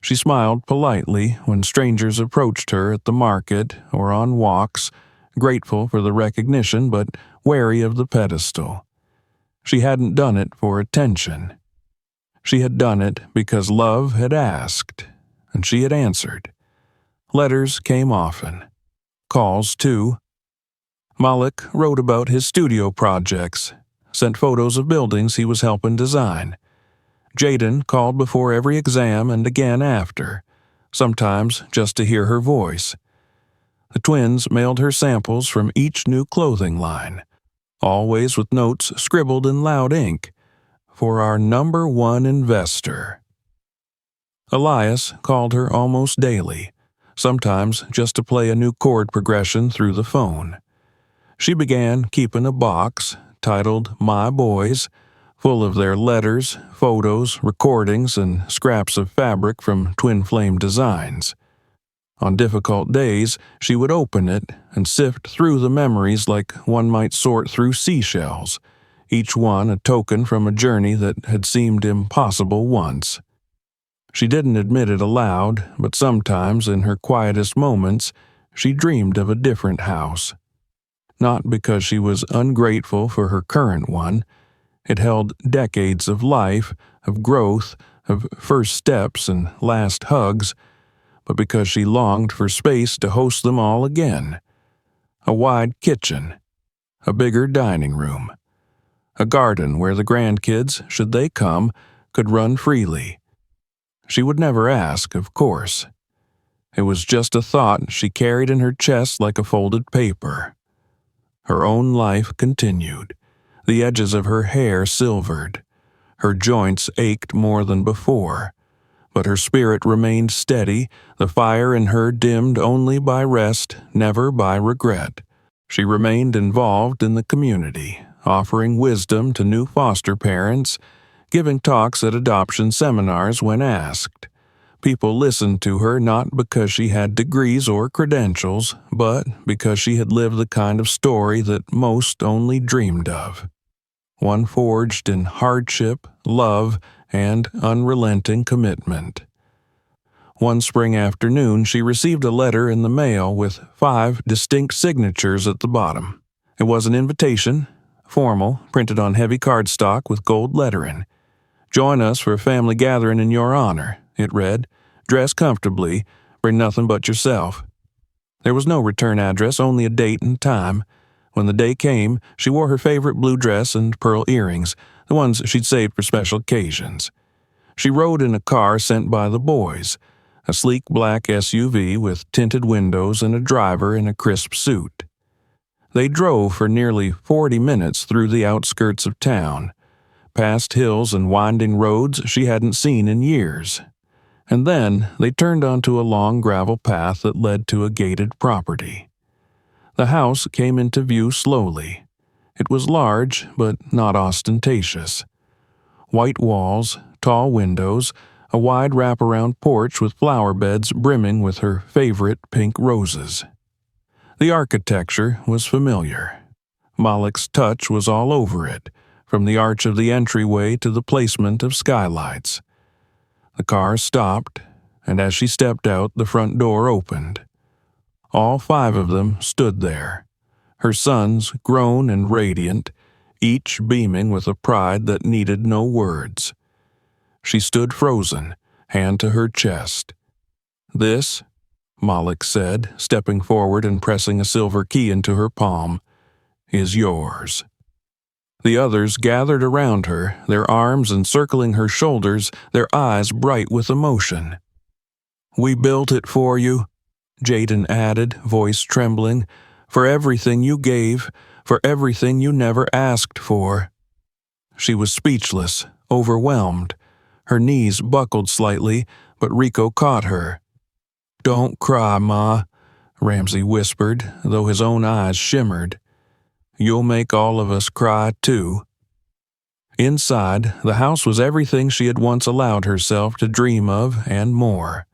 She smiled politely when strangers approached her at the market or on walks, grateful for the recognition but wary of the pedestal. She hadn't done it for attention. She had done it because love had asked, and she had answered. Letters came often. Calls, too. Malik wrote about his studio projects, sent photos of buildings he was helping design. Jaden called before every exam and again after, sometimes just to hear her voice. The twins mailed her samples from each new clothing line, always with notes scribbled in loud ink, "For our #1 investor." Elias called her almost daily, sometimes just to play a new chord progression through the phone. She began keeping a box, titled My Boys, full of their letters, photos, recordings, and scraps of fabric from Twin Flame designs. On difficult days, she would open it and sift through the memories like one might sort through seashells, each one a token from a journey that had seemed impossible once. She didn't admit it aloud, but sometimes in her quietest moments, she dreamed of a different house. Not because she was ungrateful for her current one. It held decades of life, of growth, of first steps and last hugs, but because she longed for space to host them all again. A wide kitchen, a bigger dining room, a garden where the grandkids, should they come, could run freely. She would never ask, of course. It was just a thought she carried in her chest like a folded paper. Her own life continued. The edges of her hair silvered. Her joints ached more than before. But her spirit remained steady, the fire in her dimmed only by rest, never by regret. She remained involved in the community, offering wisdom to new foster parents, giving talks at adoption seminars when asked. People listened to her not because she had degrees or credentials, but because she had lived the kind of story that most only dreamed of. One forged in hardship, love, and unrelenting commitment. One spring afternoon, she received a letter in the mail with 5 distinct signatures at the bottom. It was an invitation, formal, printed on heavy cardstock with gold lettering. "Join us for a family gathering in your honor," it read. "Dress comfortably, bring nothing but yourself." There was no return address, only a date and time. When the day came, she wore her favorite blue dress and pearl earrings, the ones she'd saved for special occasions. She rode in a car sent by the boys, a sleek black SUV with tinted windows and a driver in a crisp suit. They drove for nearly 40 minutes through the outskirts of town, past hills and winding roads she hadn't seen in years. And then they turned onto a long gravel path that led to a gated property. The house came into view slowly. It was large, but not ostentatious. White walls, tall windows, a wide wraparound porch with flower beds brimming with her favorite pink roses. The architecture was familiar. Malek's touch was all over it, from the arch of the entryway to the placement of skylights. The car stopped, and as she stepped out, the front door opened. All 5 of them stood there, her sons grown and radiant, each beaming with a pride that needed no words. She stood frozen, hand to her chest. "This," Malek said, stepping forward and pressing a silver key into her palm, "is yours." The others gathered around her, their arms encircling her shoulders, their eyes bright with emotion. "We built it for you," Jaden added, voice trembling, "for everything you gave, for everything you never asked for." She was speechless, overwhelmed. Her knees buckled slightly, but Rico caught her. "Don't cry, Ma," Ramsey whispered, though his own eyes shimmered. "You'll make all of us cry, too." Inside, the house was everything she had once allowed herself to dream of and more.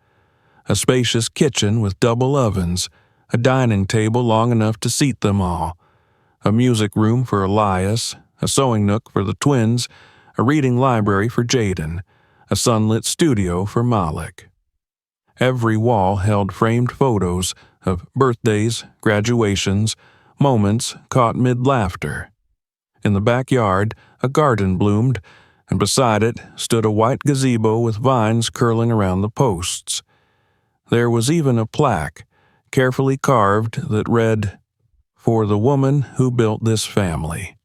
A spacious kitchen with double ovens, a dining table long enough to seat them all, a music room for Elias, a sewing nook for the twins, a reading library for Jaden, a sunlit studio for Malek. Every wall held framed photos of birthdays, graduations, moments caught mid-laughter. In the backyard, a garden bloomed, and beside it stood a white gazebo with vines curling around the posts. There was even a plaque, carefully carved, that read, "For the woman who built this family."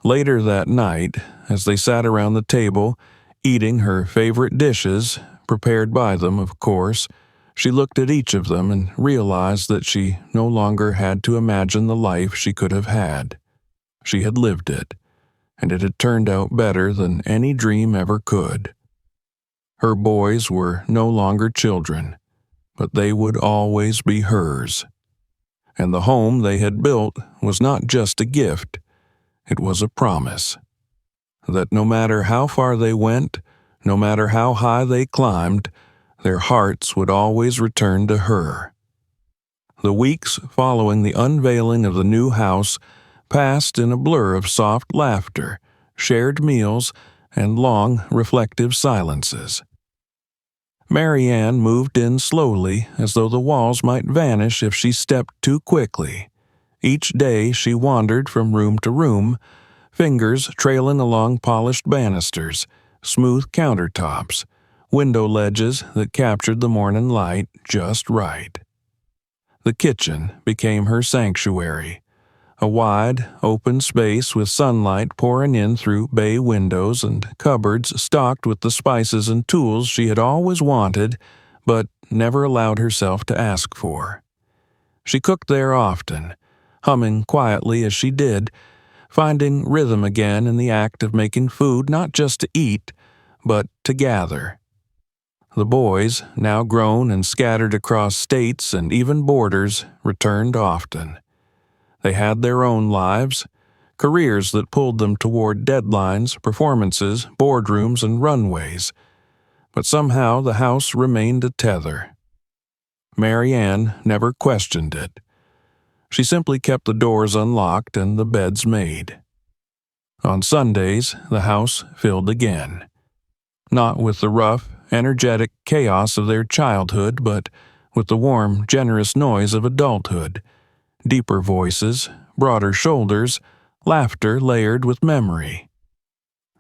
Later that night, as they sat around the table, eating her favorite dishes, prepared by them, of course, she looked at each of them and realized that she no longer had to imagine the life she could have had. She had lived it, and it had turned out better than any dream ever could. Her boys were no longer children, but they would always be hers. And the home they had built was not just a gift, it was a promise. That no matter how far they went, no matter how high they climbed, their hearts would always return to her. The weeks following the unveiling of the new house passed in a blur of soft laughter, shared meals, and long, reflective silences. Mary Ann moved in slowly, as though the walls might vanish if she stepped too quickly. Each day she wandered from room to room, fingers trailing along polished banisters, smooth countertops, window ledges that captured the morning light just right. The kitchen became her sanctuary, a wide, open space with sunlight pouring in through bay windows and cupboards stocked with the spices and tools she had always wanted but never allowed herself to ask for. She cooked there often, humming quietly as she did, finding rhythm again in the act of making food not just to eat, but to gather. The boys, now grown and scattered across states and even borders, returned often. They had their own lives, careers that pulled them toward deadlines, performances, boardrooms, and runways. But somehow the house remained a tether. Mary Ann never questioned it. She simply kept the doors unlocked and the beds made. On Sundays, the house filled again. Not with the rough, energetic chaos of their childhood, but with the warm, generous noise of adulthood. Deeper voices, broader shoulders, laughter layered with memory.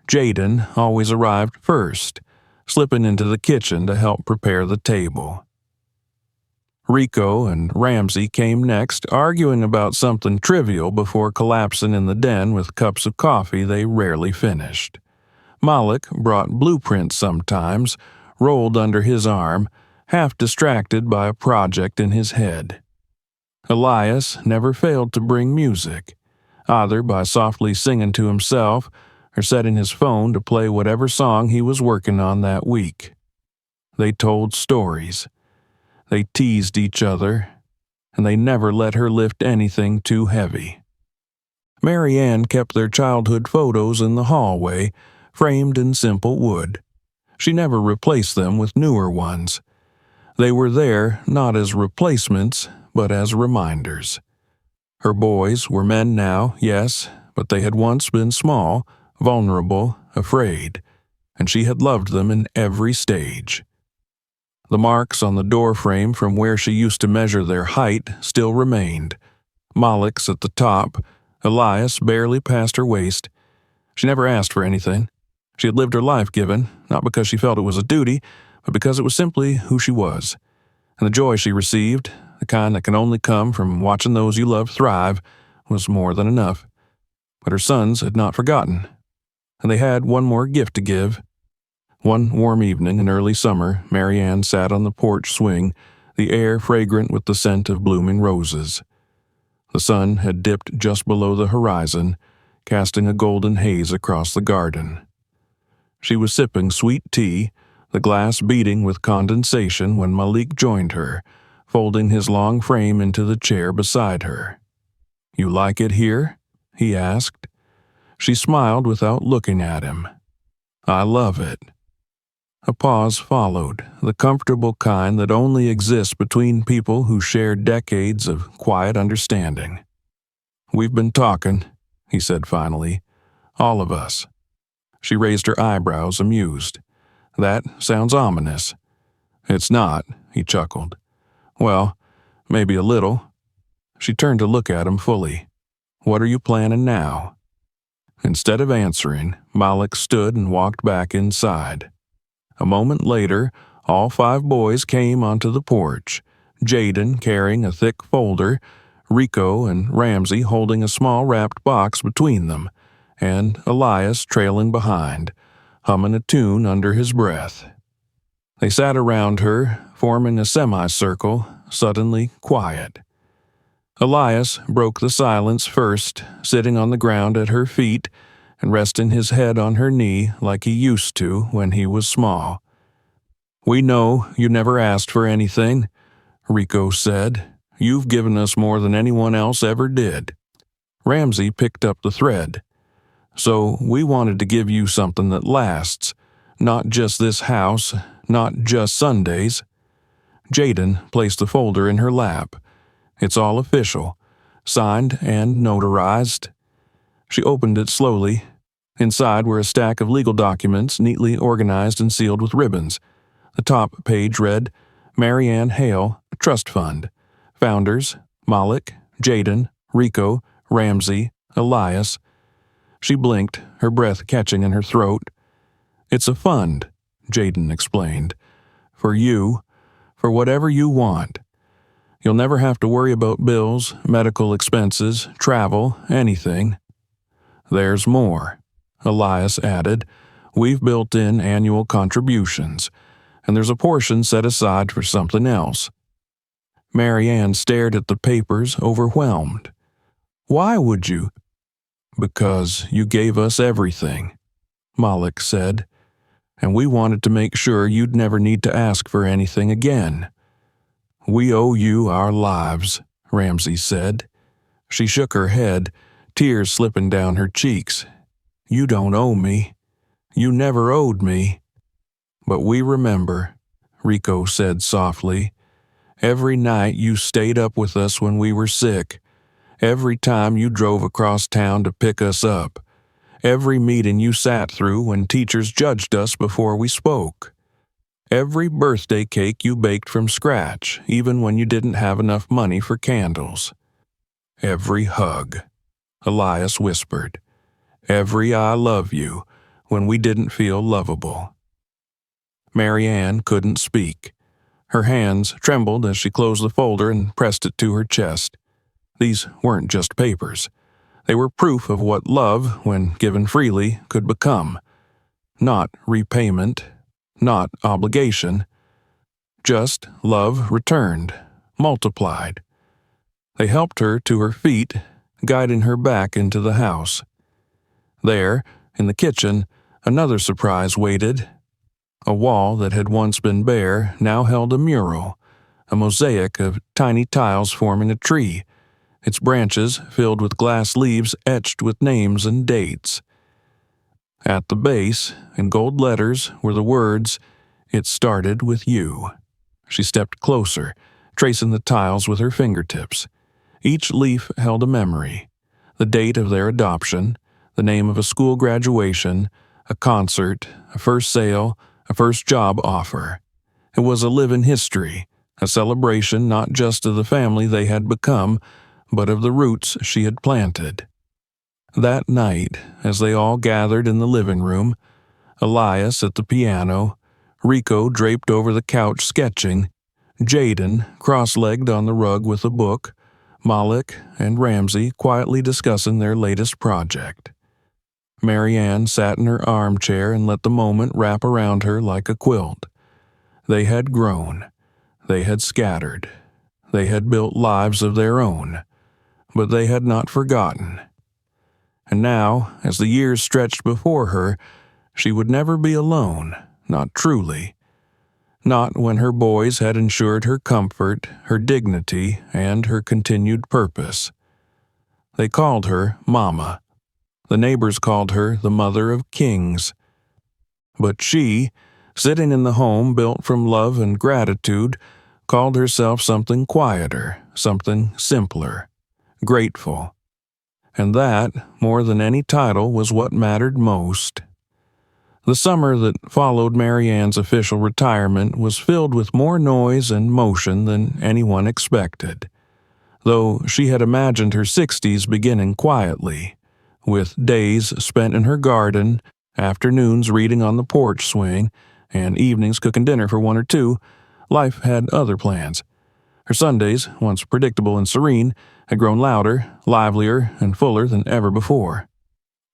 Jaden always arrived first, slipping into the kitchen to help prepare the table. Rico and Ramsey came next, arguing about something trivial before collapsing in the den with cups of coffee they rarely finished. Malik brought blueprints sometimes, rolled under his arm, half distracted by a project in his head. Elias never failed to bring music, either by softly singing to himself or setting his phone to play whatever song he was working on that week. They told stories. They teased each other, and they never let her lift anything too heavy. Mary Ann kept their childhood photos in the hallway, framed in simple wood. She never replaced them with newer ones. They were there not as replacements, but as reminders. Her boys were men now, yes, but they had once been small, vulnerable, afraid, and she had loved them in every stage. The marks on the doorframe from where she used to measure their height still remained. Malik's at the top, Elias barely past her waist. She never asked for anything. She had lived her life given, not because she felt it was a duty, but because it was simply who she was. And the joy she received, the kind that can only come from watching those you love thrive, was more than enough. But her sons had not forgotten, and they had one more gift to give. One warm evening in early summer, Mary Ann sat on the porch swing, the air fragrant with the scent of blooming roses. The sun had dipped just below the horizon, casting a golden haze across the garden. She was sipping sweet tea, the glass beating with condensation when Malik joined her, folding his long frame into the chair beside her. "You like it here?" he asked. She smiled without looking at him. "I love it." A pause followed, the comfortable kind that only exists between people who share decades of quiet understanding. "We've been talking," he said finally. "All of us." She raised her eyebrows, amused. "That sounds ominous." "It's not," he chuckled. "Well, maybe a little." She turned to look at him fully. "What are you planning now?" Instead of answering, Malik stood and walked back inside. A moment later, all 5 boys came onto the porch, Jaden carrying a thick folder, Rico and Ramsey holding a small wrapped box between them, and Elias trailing behind, humming a tune under his breath. They sat around her, forming a semicircle, suddenly quiet. Elias broke the silence first, sitting on the ground at her feet and resting his head on her knee like he used to when he was small. "We know you never asked for anything," Rico said. "You've given us more than anyone else ever did." Ramsey picked up the thread. "So we wanted to give you something that lasts, not just this house, not just Sundays." Jaden placed the folder in her lap. "It's all official, signed and notarized." She opened it slowly. Inside were a stack of legal documents neatly organized and sealed with ribbons. The top page read, "Mary Ann Hale, Trust Fund. Founders, Malik, Jaden, Rico, Ramsey, Elias." She blinked, her breath catching in her throat. "It's a fund," Jaden explained. "For you, for whatever you want. You'll never have to worry about bills, medical expenses, travel, anything. There's more," Elias added. "We've built in annual contributions, and there's a portion set aside for something else. Mary Ann stared at the papers, overwhelmed. Why would you? Because you gave us everything, Malik said, and we wanted to make sure you'd never need to ask for anything again. We owe you our lives, Ramsey said. She shook her head, tears slipping down her cheeks. You don't owe me. You never owed me. But we remember, Rico said softly. Every night you stayed up with us when we were sick. Every time you drove across town to pick us up. Every meeting you sat through when teachers judged us before we spoke. Every birthday cake you baked from scratch, even when you didn't have enough money for candles. Every hug, Elias whispered. Every I love you, when we didn't feel lovable. Mary Ann couldn't speak. Her hands trembled as she closed the folder and pressed it to her chest. These weren't just papers. They were proof of what love, when given freely, could become. Not repayment, not obligation. Just love returned, multiplied. They helped her to her feet, guiding her back into the house. There, in the kitchen, another surprise waited. A wall that had once been bare now held a mural, a mosaic of tiny tiles forming a tree, its branches filled with glass leaves etched with names and dates. At the base, in gold letters, were the words, "It started with you." She stepped closer, tracing the tiles with her fingertips. Each leaf held a memory, the date of their adoption, the name of a school graduation, a concert, a first sale, a first job offer. It was a living history, a celebration not just of the family they had become, but of the roots she had planted. That night, as they all gathered in the living room, Elias at the piano, Rico draped over the couch sketching, Jaden cross-legged on the rug with a book, Malik and Ramsey quietly discussing their latest project. Mary Ann sat in her armchair and let the moment wrap around her like a quilt. They had grown. They had scattered. They had built lives of their own. But they had not forgotten. And now, as the years stretched before her, she would never be alone, not truly. Not when her boys had ensured her comfort, her dignity, and her continued purpose. They called her Mama. The neighbors called her the Mother of Kings. But she, sitting in the home built from love and gratitude, called herself something quieter, something simpler, grateful. And that, more than any title, was what mattered most. The summer that followed Mary Ann's official retirement was filled with more noise and motion than anyone expected, though she had imagined her 60s beginning quietly, with days spent in her garden, afternoons reading on the porch swing, and evenings cooking dinner for one or two. Life had other plans. Her Sundays, once predictable and serene, had grown louder, livelier, and fuller than ever before.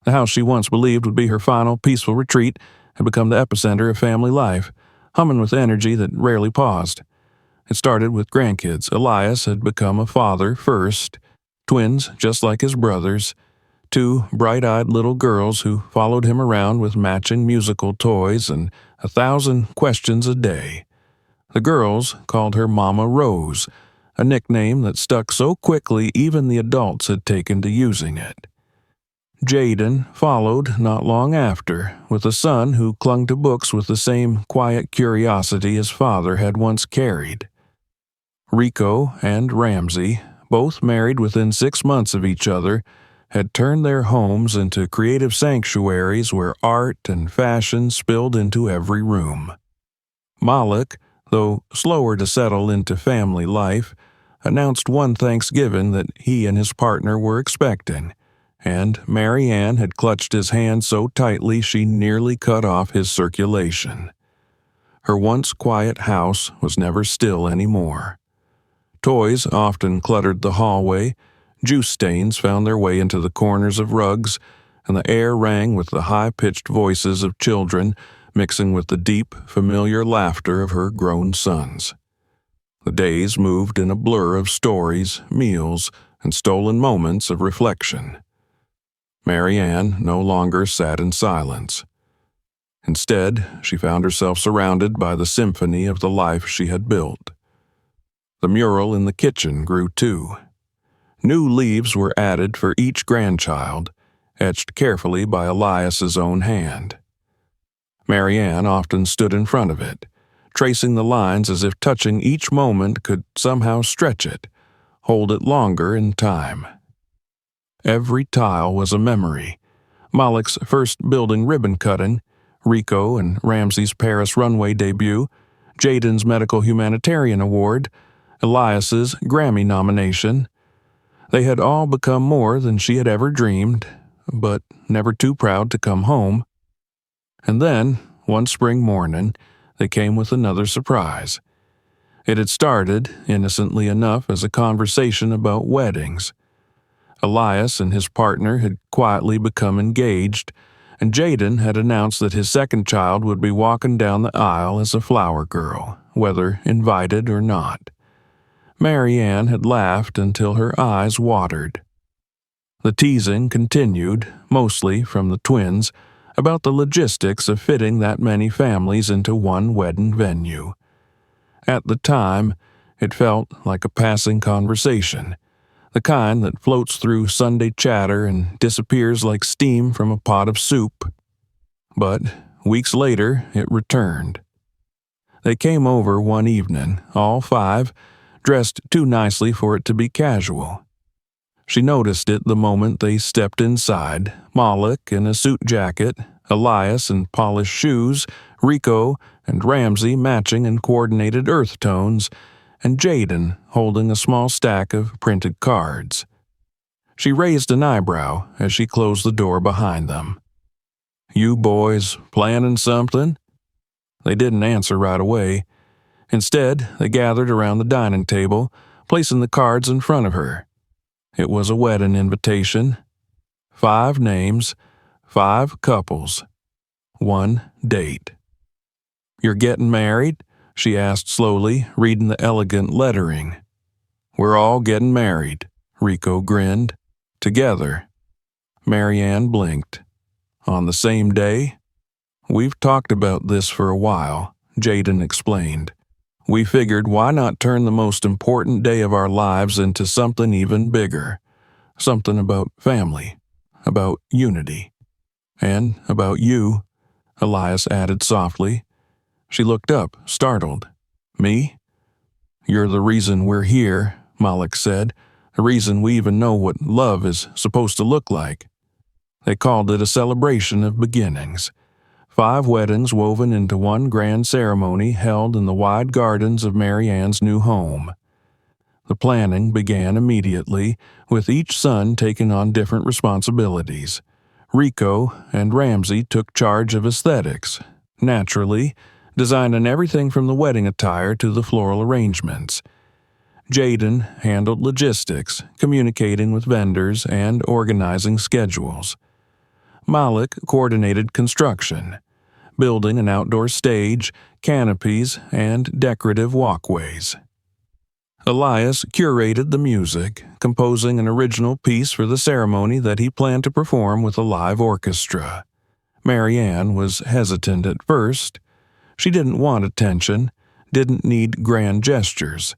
The house she once believed would be her final peaceful retreat had become the epicenter of family life, humming with energy that rarely paused. It started with grandkids. Elias had become a father first, twins just like his brothers, two bright-eyed little girls who followed him around with matching musical toys and 1,000 questions a day. The girls called her Mama Rose, a nickname that stuck so quickly even the adults had taken to using it. Jaden followed not long after, with a son who clung to books with the same quiet curiosity his father had once carried. Rico and Ramsey, both married within 6 months of each other, had turned their homes into creative sanctuaries where art and fashion spilled into every room. Malik, though slower to settle into family life, announced one Thanksgiving that he and his partner were expecting, and Mary Ann had clutched his hand so tightly she nearly cut off his circulation. Her once quiet house was never still anymore. Toys often cluttered the hallway, juice stains found their way into the corners of rugs, and the air rang with the high-pitched voices of children, mixing with the deep, familiar laughter of her grown sons. The days moved in a blur of stories, meals, and stolen moments of reflection. Mary Ann no longer sat in silence. Instead, she found herself surrounded by the symphony of the life she had built. The mural in the kitchen grew too. New leaves were added for each grandchild, etched carefully by Elias's own hand. Mary Ann often stood in front of it, tracing the lines as if touching each moment could somehow stretch it, hold it longer in time. Every tile was a memory. Malek's first building ribbon cutting, Rico and Ramsey's Paris runway debut, Jaden's Medical Humanitarian Award, Elias's Grammy nomination. They had all become more than she had ever dreamed, but never too proud to come home. And then, one spring morning, they came with another surprise. It had started, innocently enough, as a conversation about weddings. Elias and his partner had quietly become engaged, and Jaden had announced that his second child would be walking down the aisle as a flower girl, whether invited or not. Mary Ann had laughed until her eyes watered. The teasing continued, mostly from the twins, about the logistics of fitting that many families into one wedding venue. At the time, it felt like a passing conversation, the kind that floats through Sunday chatter and disappears like steam from a pot of soup. But weeks later, it returned. They came over one evening, all five, dressed too nicely for it to be casual. She noticed it the moment they stepped inside, Malek in a suit jacket, Elias in polished shoes, Rico and Ramsey matching in coordinated earth tones, and Jaden holding a small stack of printed cards. She raised an eyebrow as she closed the door behind them. "You boys planning something?" They didn't answer right away. Instead, they gathered around the dining table, placing the cards in front of her. It was a wedding invitation. 5 names, 5 couples, 1 date. "You're getting married?" she asked slowly, reading the elegant lettering. "We're all getting married," Rico grinned. "Together." Mary Ann blinked. "On the same day?" "We've talked about this for a while," Jaden explained. "We figured why not turn the most important day of our lives into something even bigger. Something about family, about unity. And about you," Elias added softly. She looked up, startled. "Me?" "You're the reason we're here," Malek said. "The reason we even know what love is supposed to look like." They called it a celebration of beginnings. 5 weddings woven into one grand ceremony held in the wide gardens of Mary Ann's new home. The planning began immediately, with each son taking on different responsibilities. Rico and Ramsey took charge of aesthetics, naturally, designing everything from the wedding attire to the floral arrangements. Jaden handled logistics, communicating with vendors and organizing schedules. Malek coordinated construction, building an outdoor stage, canopies, and decorative walkways. Elias curated the music, composing an original piece for the ceremony that he planned to perform with a live orchestra. Mary Ann was hesitant at first. She didn't want attention, didn't need grand gestures.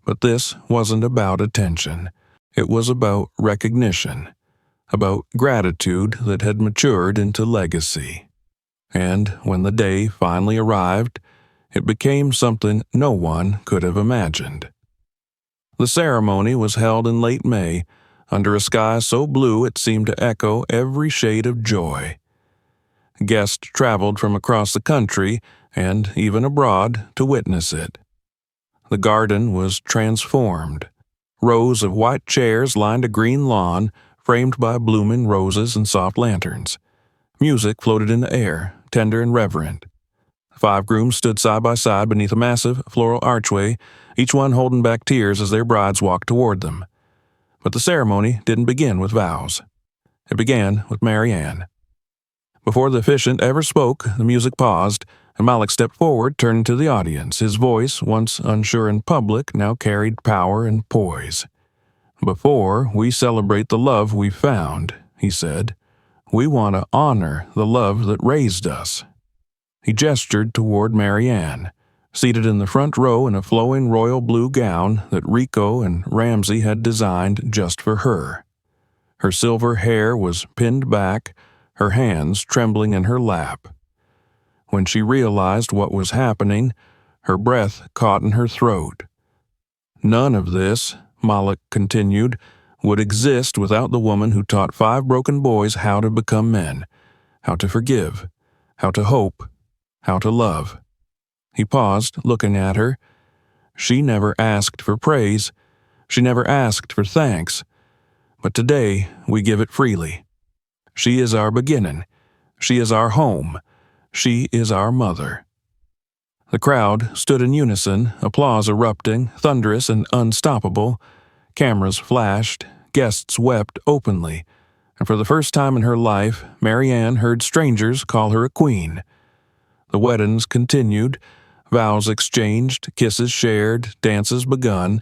But this wasn't about attention. It was about recognition, about gratitude that had matured into legacy. And when the day finally arrived, it became something no one could have imagined. The ceremony was held in late May, under a sky so blue it seemed to echo every shade of joy. Guests traveled from across the country and even abroad to witness it. The garden was transformed. Rows of white chairs lined a green lawn, framed by blooming roses and soft lanterns. Music floated in the air, tender and reverent. 5 grooms stood side by side beneath a massive floral archway, each one holding back tears as their brides walked toward them. But the ceremony didn't begin with vows. It began with Mary Ann. Before the officiant ever spoke, the music paused, and Malik stepped forward, turning to the audience. His voice, once unsure in public, now carried power and poise. "Before we celebrate the love we found," he said, "we want to honor the love that raised us." He gestured toward Mary Ann, seated in the front row in a flowing royal blue gown that Rico and Ramsey had designed just for her. Her silver hair was pinned back, her hands trembling in her lap. When she realized what was happening, her breath caught in her throat. None of this, Malik continued, would exist without the woman who taught 5 broken boys how to become men, how to forgive, how to hope, how to love. He paused, looking at her. She never asked for praise. She never asked for thanks. But today, we give it freely. She is our beginning. She is our home. She is our mother. The crowd stood in unison, applause erupting, thunderous and unstoppable. Cameras flashed, guests wept openly, and for the first time in her life, Mary Ann heard strangers call her a queen. The weddings continued, vows exchanged, kisses shared, dances begun,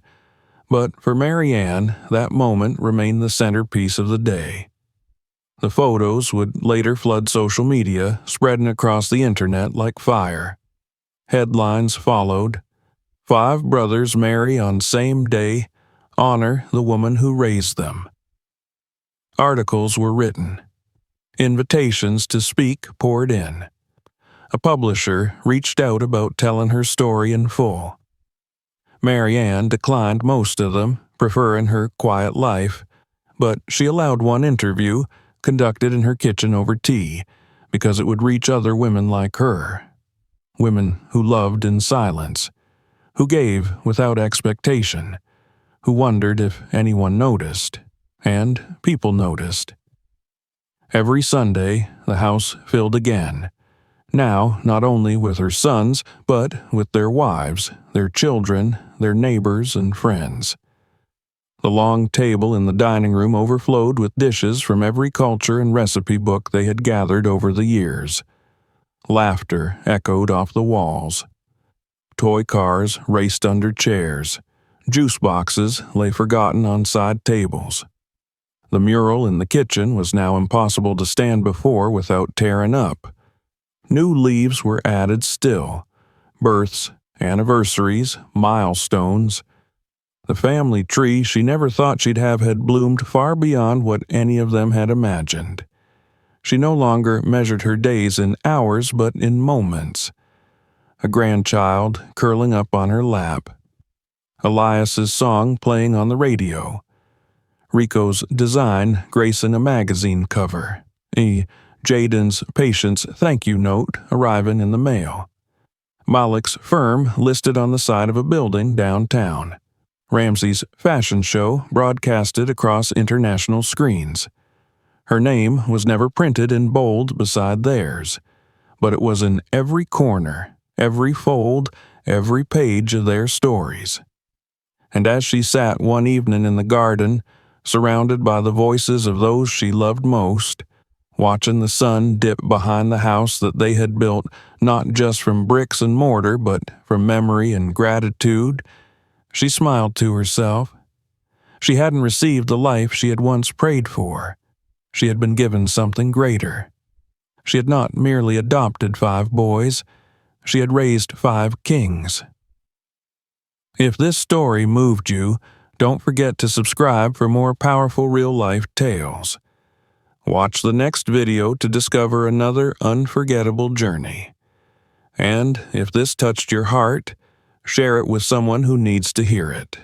but for Mary Ann, that moment remained the centerpiece of the day. The photos would later flood social media, spreading across the internet like fire. Headlines followed. 5 brothers marry on same day, honor the woman who raised them. Articles were written. Invitations to speak poured in. A publisher reached out about telling her story in full. Mary Ann declined most of them, preferring her quiet life, but she allowed one interview, conducted in her kitchen over tea, because it would reach other women like her. Women who loved in silence, who gave without expectation, who wondered if anyone noticed, and people noticed. Every Sunday, the house filled again, now not only with her sons, but with their wives, their children, their neighbors and friends. The long table in the dining room overflowed with dishes from every culture and recipe book they had gathered over the years. Laughter echoed off the walls. Toy cars raced under chairs. Juice boxes lay forgotten on side tables. The mural in the kitchen was now impossible to stand before without tearing up. New leaves were added still. Births, anniversaries, milestones. The family tree she never thought she'd have had bloomed far beyond what any of them had imagined. She no longer measured her days in hours but in moments. A grandchild curling up on her lap. Elias's song playing on the radio. Rico's design gracing a magazine cover. Jaden's patient's thank you note arriving in the mail. Malik's firm listed on the side of a building downtown. Ramsey's fashion show broadcasted across international screens. Her name was never printed in bold beside theirs, but it was in every corner, every fold, every page of their stories. And as she sat one evening in the garden, surrounded by the voices of those she loved most, watching the sun dip behind the house that they had built not just from bricks and mortar but from memory and gratitude, she smiled to herself. She hadn't received the life she had once prayed for. She had been given something greater. She had not merely adopted 5 boys. She had raised 5 kings. If this story moved you, don't forget to subscribe for more powerful real-life tales. Watch the next video to discover another unforgettable journey. And if this touched your heart, share it with someone who needs to hear it.